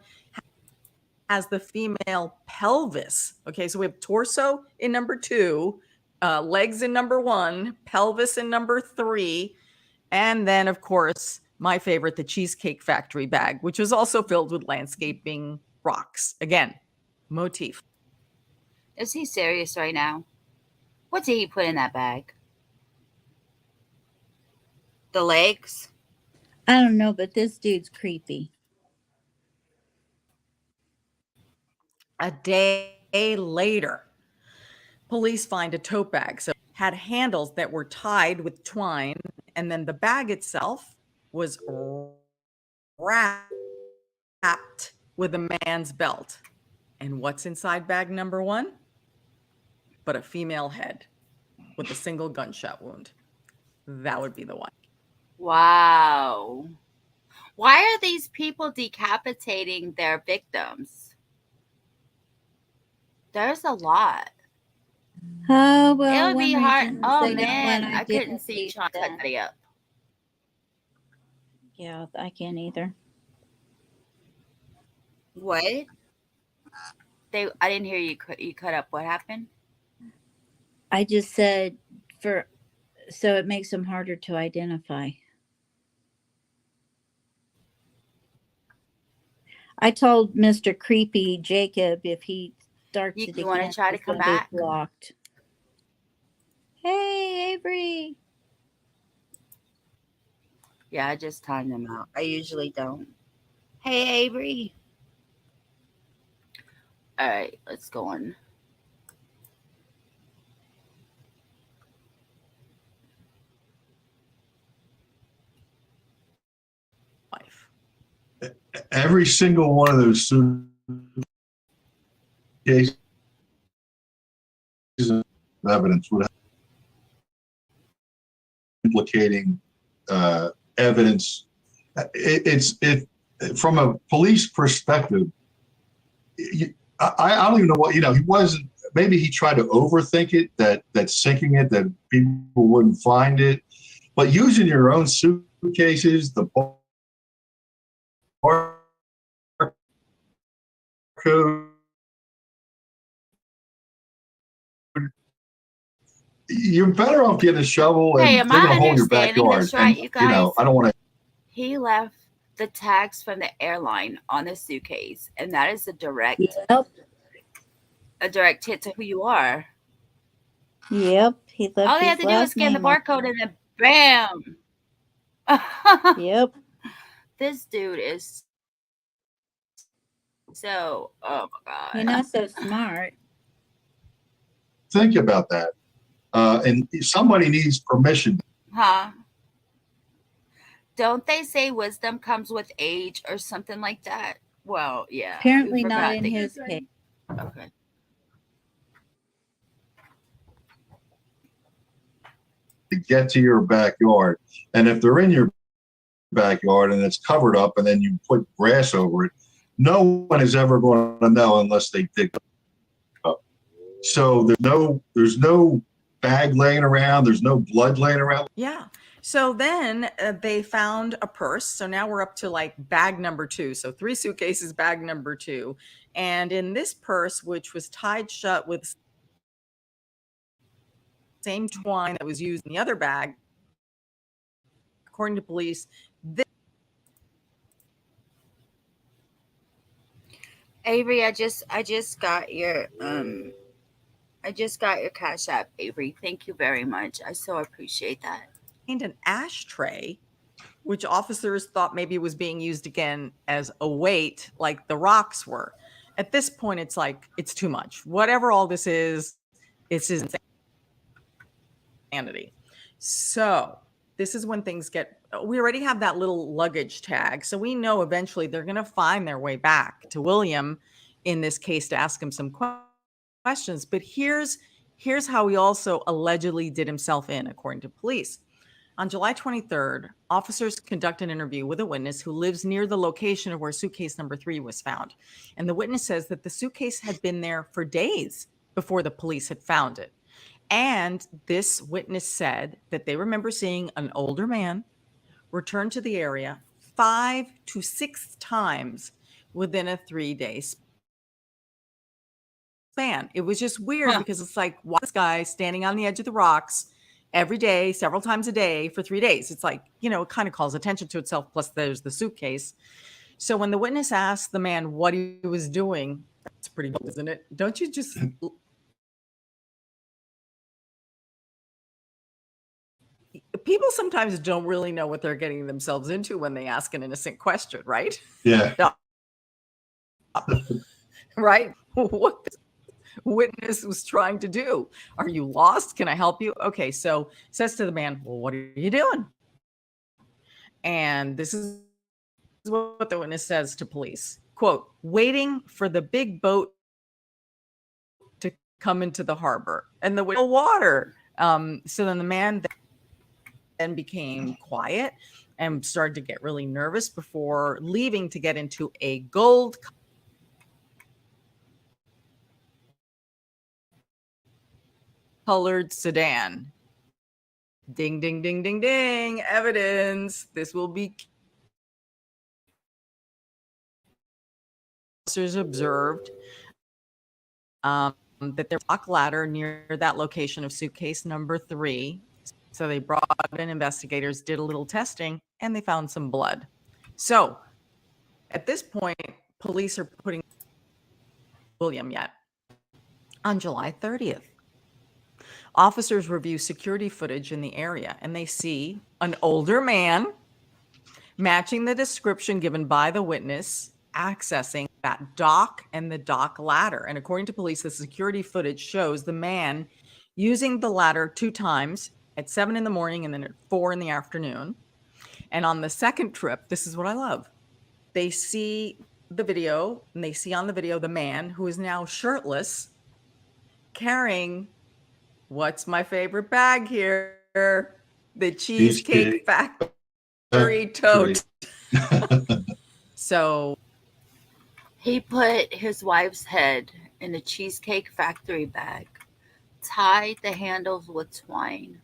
has the female pelvis. Okay, so we have torso in number two, legs in number one, pelvis in number three, and then, of course, my favorite, the Cheesecake Factory bag, which was also filled with landscaping rocks. Again, motif. Is he serious right now? What did he put in that bag? The legs? I don't know, but this dude's creepy. A day later, police find a tote bag. So it had handles that were tied with twine, and then the bag itself was wrapped with a man's belt. And what's inside bag number 1? But a female head with a single gunshot wound. That would be the one. Wow. Why are these people decapitating their victims? There's a lot. Oh, well. It would be one hard. reason is Oh, they don't man. want I couldn't see identity trying to cut theft. that up. Yeah, I can't either. What? I didn't hear you. You cut up. What happened? I just said so it makes them harder to identify. I told Mr. Creepy Jacob if he starts it You want to again, try to he's come gonna be back? blocked. Hey, Avery. Yeah, I just timed them out. I usually don't. Hey, Avery. All right, let's go on. Life. Every single one of those cases of evidence would have implicating evidence. It's from a police perspective. I don't even know what, he wasn't, maybe he tried to overthink it, that sinking it, that people wouldn't find it, but using your own suitcases, the barcode, you're better off getting a shovel and Hey, am digging I a hole in your understanding backyard. this right, And, you guys? I don't want to. He left the tags from the airline on the suitcase, and that is a direct Yep. hit to who you are. Yep. He left All they his had to do was last scan the name on barcode there. and then bam. Yep. This dude is so, oh my You're God. not so smart. Think about that. And somebody needs permission. Huh? Don't they say wisdom comes with age or something like that? Well, yeah. we Apparently not forgot in that- his case. Okay. To get to your backyard. And if they're in your backyard and it's covered up and then you put grass over it, no one is ever going to know unless they dig it up. So there's no bag laying around. There's no blood laying around. Yeah. So then they found a purse. So now we're up to like bag number 2. So 3 suitcases, bag number 2. And in this purse, which was tied shut with same twine that was used in the other bag, according to police, Avery, I just got your Cash App, Avery. Thank you very much. I so appreciate that. and an ashtray, which officers thought maybe was being used again as a weight, like the rocks were. At this point, it's like, it's too much. Whatever all this is, it's insanity. So this is when things we already have that little luggage tag. So we know eventually they're going to find their way back to William in this case to ask him some questions. But here's how he also allegedly did himself in, according to police. On July 23rd, officers conduct an interview with a witness who lives near the location of where suitcase number 3 was found. And the witness says that the suitcase had been there for days before the police had found it. And this witness said that they remember seeing an older man return to the area 5 to 6 times within a 3-day span. It was just weird because it's like, why this guy standing on the edge of the rocks every day, several times a day for 3 days? It's like, it kind of calls attention to itself. Plus there's the suitcase. So when the witness asked the man what he was doing That's pretty bold, isn't it? Don't you just people sometimes don't really know what they're getting themselves into when they ask an innocent question, right? Yeah. Right? What this witness was trying to do. Are you lost? Can I help you? Okay, so says to the man, well, what are you doing? And this is what the witness says to police. Quote, waiting for the big boat to come into the harbor and the water. So then the man then became quiet and started to get really nervous before leaving to get into a gold colored sedan. Ding, ding, ding, ding, ding. Evidence. This will be officers observed that there's a lock ladder near that location of suitcase number 3. So they brought in investigators, did a little testing, and they found some blood. So at this point, police are putting William yet. On July 30th, officers review security footage in the area, and they see an older man matching the description given by the witness accessing that dock and the dock ladder. And according to police, the security footage shows the man using the ladder 2 times at 7 in the morning and then at 4 in the afternoon. And on the second trip, this is what I love. They see the video, and they see on the video the man who is now shirtless carrying what's my favorite bag here? The Cheesecake Factory tote. So he put his wife's head in a Cheesecake Factory bag, tied the handles with twine.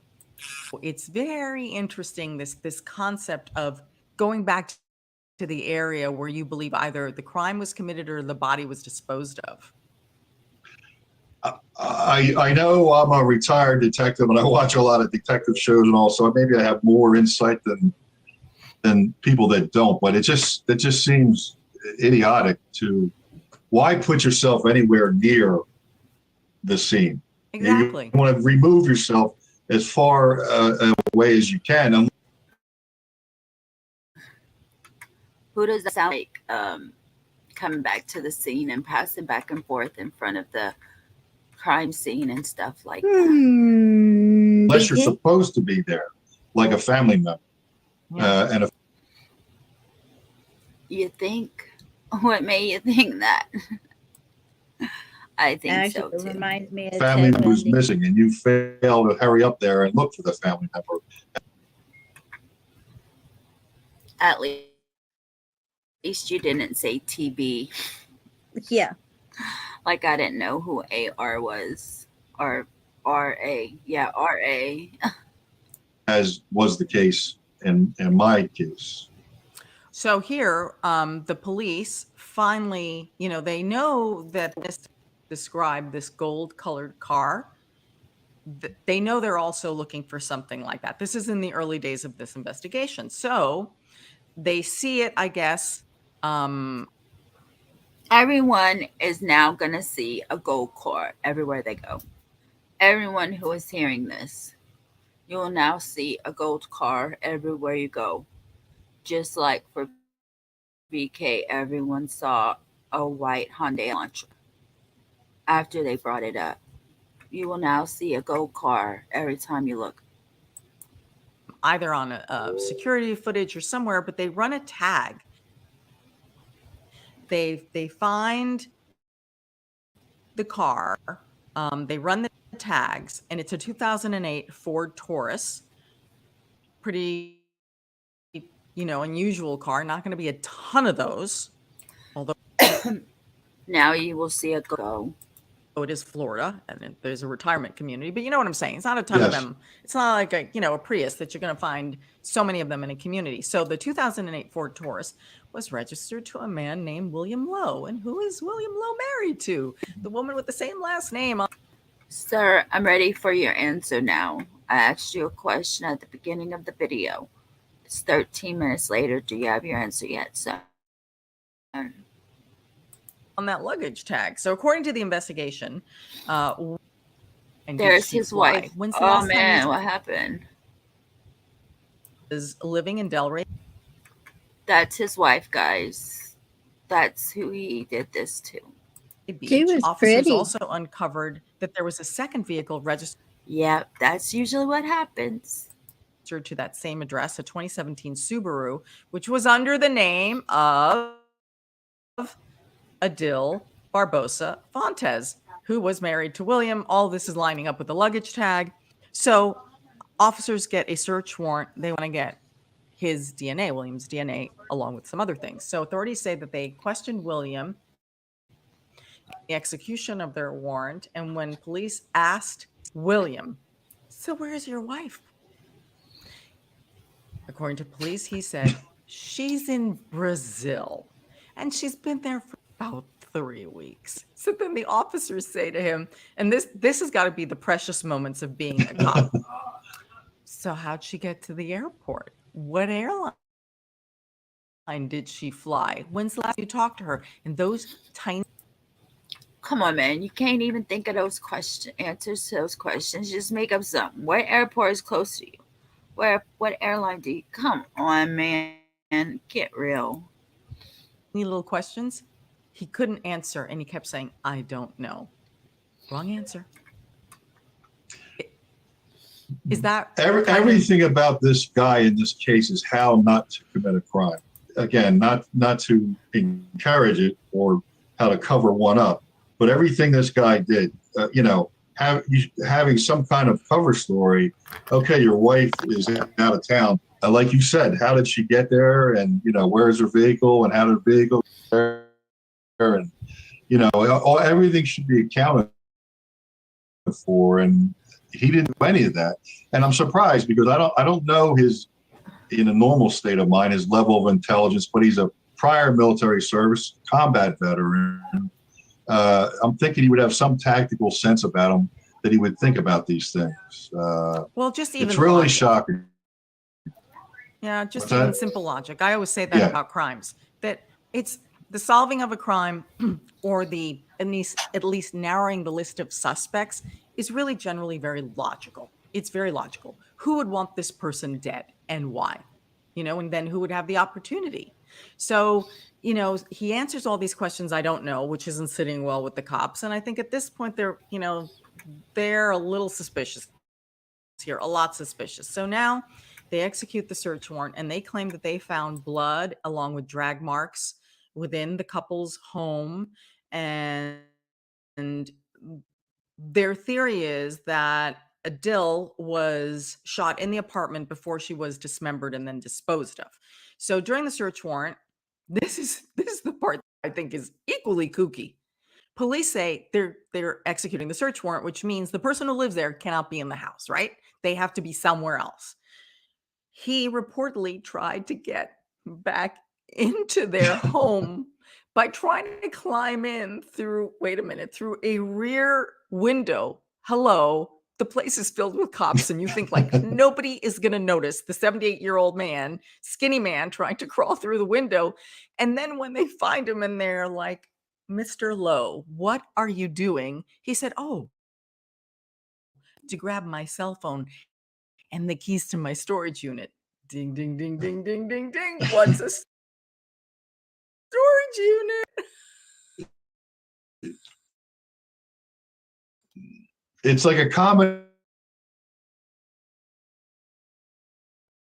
It's very interesting, this concept of going back to the area where you believe either the crime was committed or the body was disposed of. I know I'm a retired detective and I watch a lot of detective shows and all, so maybe I have more insight than people that don't, but it just seems idiotic to, why put yourself anywhere near the scene? Exactly. You want to remove yourself as far away as you can. Who does that sound like coming back to the scene and passing back and forth in front of the crime scene and stuff like that? Unless you're supposed to be there, like a family member. Yeah. And You think? What made you think that? I think Actually, so it too. reminds me of family Ted member who's Bundy. missing and you fail to hurry up there and look for the family member. At least you didn't say TB. Yeah. Like I didn't know who AR was, or RA. Yeah, RA. As was the case in my case. So here, the police finally, they know that this described this gold-colored car. They know they're also looking for something like that. This is in the early days of this investigation. So they see it, I guess. Everyone is now going to see a gold car everywhere they go. Everyone who is hearing this, you will now see a gold car everywhere you go. Just like for BK, everyone saw a white Hyundai Elantra. After they brought it up, you will now see a gold car every time you look. Either on a security footage or somewhere, but they run a tag. They find the car, they run the tags, and it's a 2008 Ford Taurus. Pretty, unusual car. Not going to be a ton of those, although Now you will see a go. it is Florida and there's a retirement community, but you know what I'm saying? It's not a ton of Yes. them. It's not like a Prius that you're going to find so many of them in a community. So the 2008 Ford Taurus was registered to a man named William Lowe. And who is William Lowe married to? The woman with the same last name. Sir, I'm ready for your answer now. I asked you a question at the beginning of the video. It's 13 minutes later. Do you have your answer yet, sir? on that luggage tag. So according to the investigation, and did There's she his fly? wife. When's the Oh last man, time what you happened? was living in Delray That's his wife, guys. That's who he did this to. Beach? was Officers pretty. also uncovered that there was a second vehicle registered Yep, that's usually what happens. to that same address, a 2017 Subaru, which was under the name of Adil Barbosa Fontes, who was married to William. All this is lining up with the luggage tag. So officers get a search warrant. They want to get his DNA, William's DNA, along with some other things. So authorities say that they questioned William, the execution of their warrant, and when police asked William, "So where's your wife?" According to police, he said, "She's in Brazil and she's been there for about 3 weeks." So then the officers say to him, and this has got to be the precious moments of being a cop. "So how'd she get to the airport? What airline did she fly? When's the last you talked to her?" And those tiny Come on, man. You can't even think of those answers to those questions. Just make up something. What airport is close to you? What airline do you? Come on, man. Get real. little questions he couldn't answer, and he kept saying, "I don't know." Wrong answer. Is that Everything about this guy in this case is how not to commit a crime. Again, not to encourage it or how to cover one up, but everything this guy did, having some kind of cover story. Okay, your wife is out of town. Like you said, how did she get there? And where's her vehicle? And how did the vehicle get there? And everything should be accounted for. And he didn't do any of that. And I'm surprised because I don't know his, in a normal state of mind, his level of intelligence, but he's a prior military service combat veteran. I'm thinking he would have some tactical sense about him, that he would think about these things. well, just even It's really logic. shocking. Yeah, just What's even that? simple logic. I always say that Yeah. about crimes, that it's the solving of a crime or the at least narrowing the list of suspects is really generally very logical. It's very logical. Who would want this person dead and why? And then who would have the opportunity? So, he answers all these questions, "I don't know," which isn't sitting well with the cops. And I think at this point they're a little suspicious here, a lot suspicious. So now they execute the search warrant and they claim that they found blood along with drag marks within the couple's home. And their theory is that Adil was shot in the apartment before she was dismembered and then disposed of. So during the search warrant, this is the part I think is equally kooky. Police say they're executing the search warrant, which means the person who lives there cannot be in the house, right? They have to be somewhere else. He reportedly tried to get back into their home by trying to climb in through a rear window. Hello, the place is filled with cops, and you think like nobody is going to notice the 78-year-old man, skinny man, trying to crawl through the window. And then when they find him and they're like, "Mr. Lowe, what are you doing?" He said, "Oh, to grab my cell phone and the keys to my storage unit." Ding, ding, ding, ding, ding, ding, ding. What's a storage unit? It's like a comedy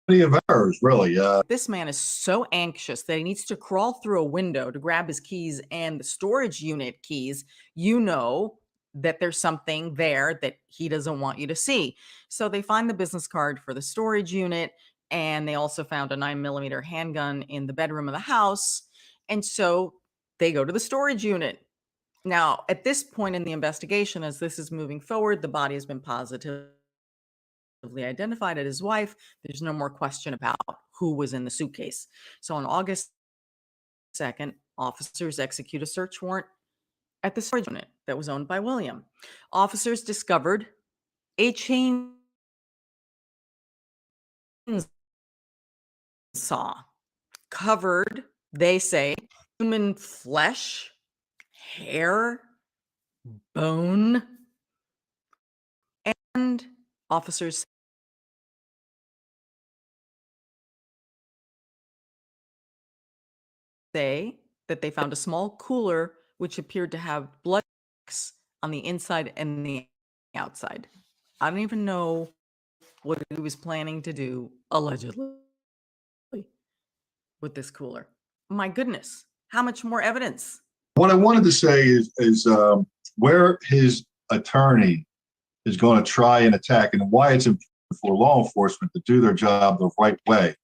of errors, really. This man is so anxious that he needs to crawl through a window to grab his keys and the storage unit keys. That there's something there that he doesn't want you to see. So they find the business card for the storage unit, and they also found a 9mm handgun in the bedroom of the house. And so they go to the storage unit. Now, at this point in the investigation, as this is moving forward, the body has been positively identified as his wife. There's no more question about who was in the suitcase. So on August 2nd, officers execute a search warrant at the storage unit that was owned by William. Officers discovered a chainsaw covered, they say, human flesh, hair, bone, and officers say that they found a small cooler which appeared to have blood marks on the inside and the outside. I don't even know what he was planning to do, allegedly, with this cooler. My goodness, how much more evidence? What I wanted to say is where his attorney is going to try and attack, and why it's important for law enforcement to do their job the right way,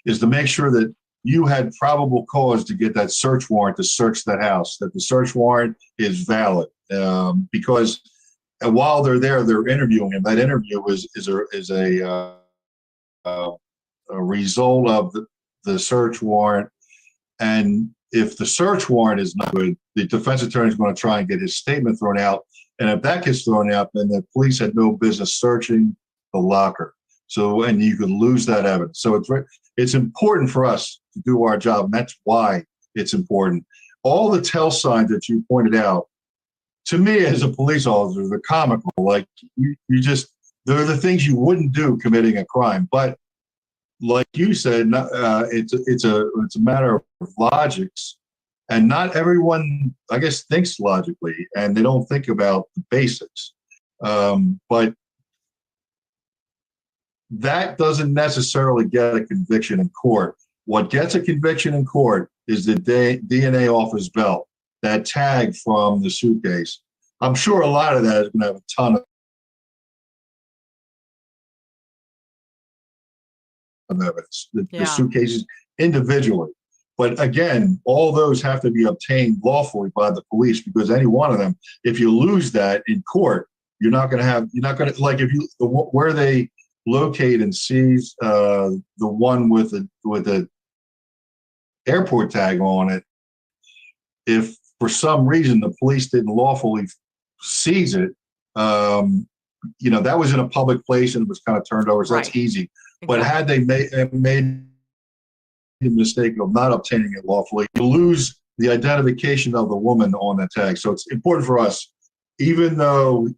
is to make sure that you had probable cause to get that search warrant to search that house, that the search warrant is valid. Because while they're there, they're interviewing him. That interview is a result of the search warrant. And if the search warrant is not good, the defense attorney is going to try and get his statement thrown out. And if that gets thrown out, then the police had no business searching the locker. So, and you could lose that evidence. So it's important for us to do our job. And that's why it's important. All the tell signs that you pointed out, to me as a police officer, they're comical. Like you just, they're the things you wouldn't do committing a crime. But like you said, it's a matter of logics, and not everyone, I guess, thinks logically, and they don't think about the basics. But that doesn't necessarily get a conviction in court. What gets a conviction in court is the DNA off his belt, that tag from the suitcase. I'm sure a lot of that is going to have a ton of evidence, the suitcases individually. But again, all those have to be obtained lawfully by the police, because any one of them, if you lose that in court, you're not going to, like if you, where they locate and seize the one with the airport tag on it, if for some reason the police didn't lawfully seize it, that was in a public place and it was kind of turned over, so that's easy. But had they made the mistake of not obtaining it lawfully, you lose the identification of the woman on the tag. So it's important for us, even though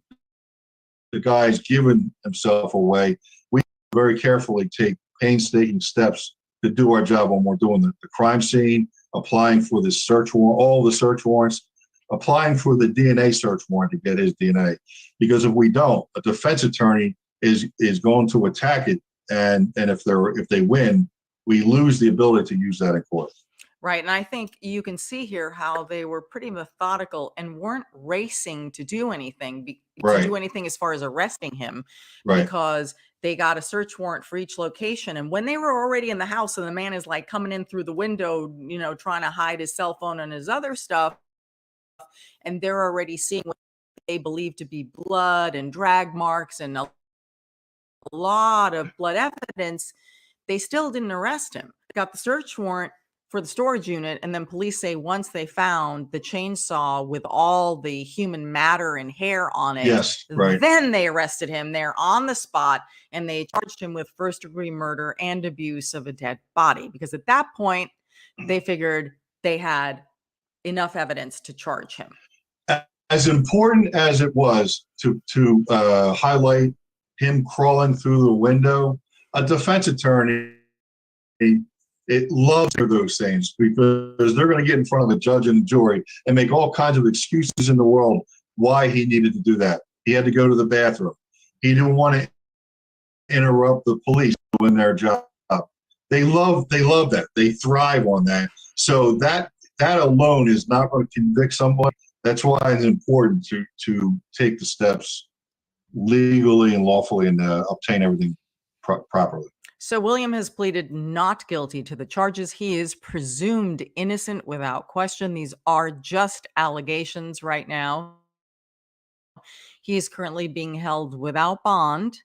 the guy's given himself away, we very carefully take painstaking steps to do our job when we're doing the crime scene, applying for the search warrant, all the search warrants, applying for the DNA search warrant to get his DNA. Because if we don't, a defense attorney is going to attack it, and if they win, we lose the ability to use that in court. Right. And I think you can see here how they were pretty methodical and weren't racing to do anything, to do anything as far as arresting him, because they got a search warrant for each location. And when they were already in the house and the man is like coming in through the window, trying to hide his cell phone and his other stuff, and they're already seeing what they believe to be blood and drag marks and a lot of blood evidence, they still didn't arrest him. They got the search warrant for the storage unit, and then police say once they found the chainsaw with all the human matter and hair on it, then they arrested him there on the spot, and they charged him with first-degree murder and abuse of a dead body, because at that point they figured they had enough evidence to charge him. As important as it was to highlight him crawling through the window, a defense attorney, it loves those things, because they're going to get in front of the judge and the jury and make all kinds of excuses in the world why he needed to do that. He had to go to the bathroom. He didn't want to interrupt the police doing their job. They love that. They thrive on that. So that alone is not going to convict someone. That's why it's important to take the steps legally and lawfully and obtain everything properly. So William has pleaded not guilty to the charges. He is presumed innocent without question. These are just allegations right now. He is currently being held without bond,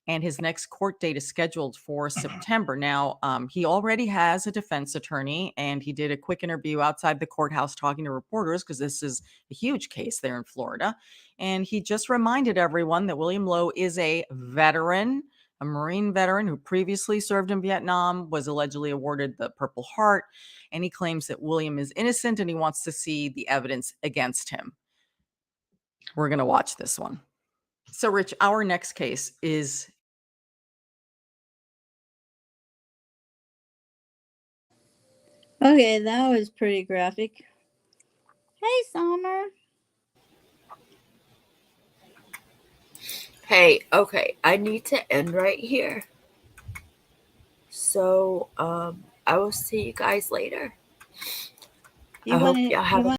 and his next court date is scheduled for September. Now, he already has a defense attorney, and he did a quick interview outside the courthouse talking to reporters, because this is a huge case there in Florida. And he just reminded everyone that William Lowe is a veteran, a Marine veteran who previously served in Vietnam, was allegedly awarded the Purple Heart, and he claims that William is innocent and he wants to see the evidence against him. We're going to watch this one. So, Rich, our next case is Okay, that was pretty graphic. Hey, Summer. Hey, okay, I need to end right here. So, I will see you guys later. You I hope wanna- y'all have you a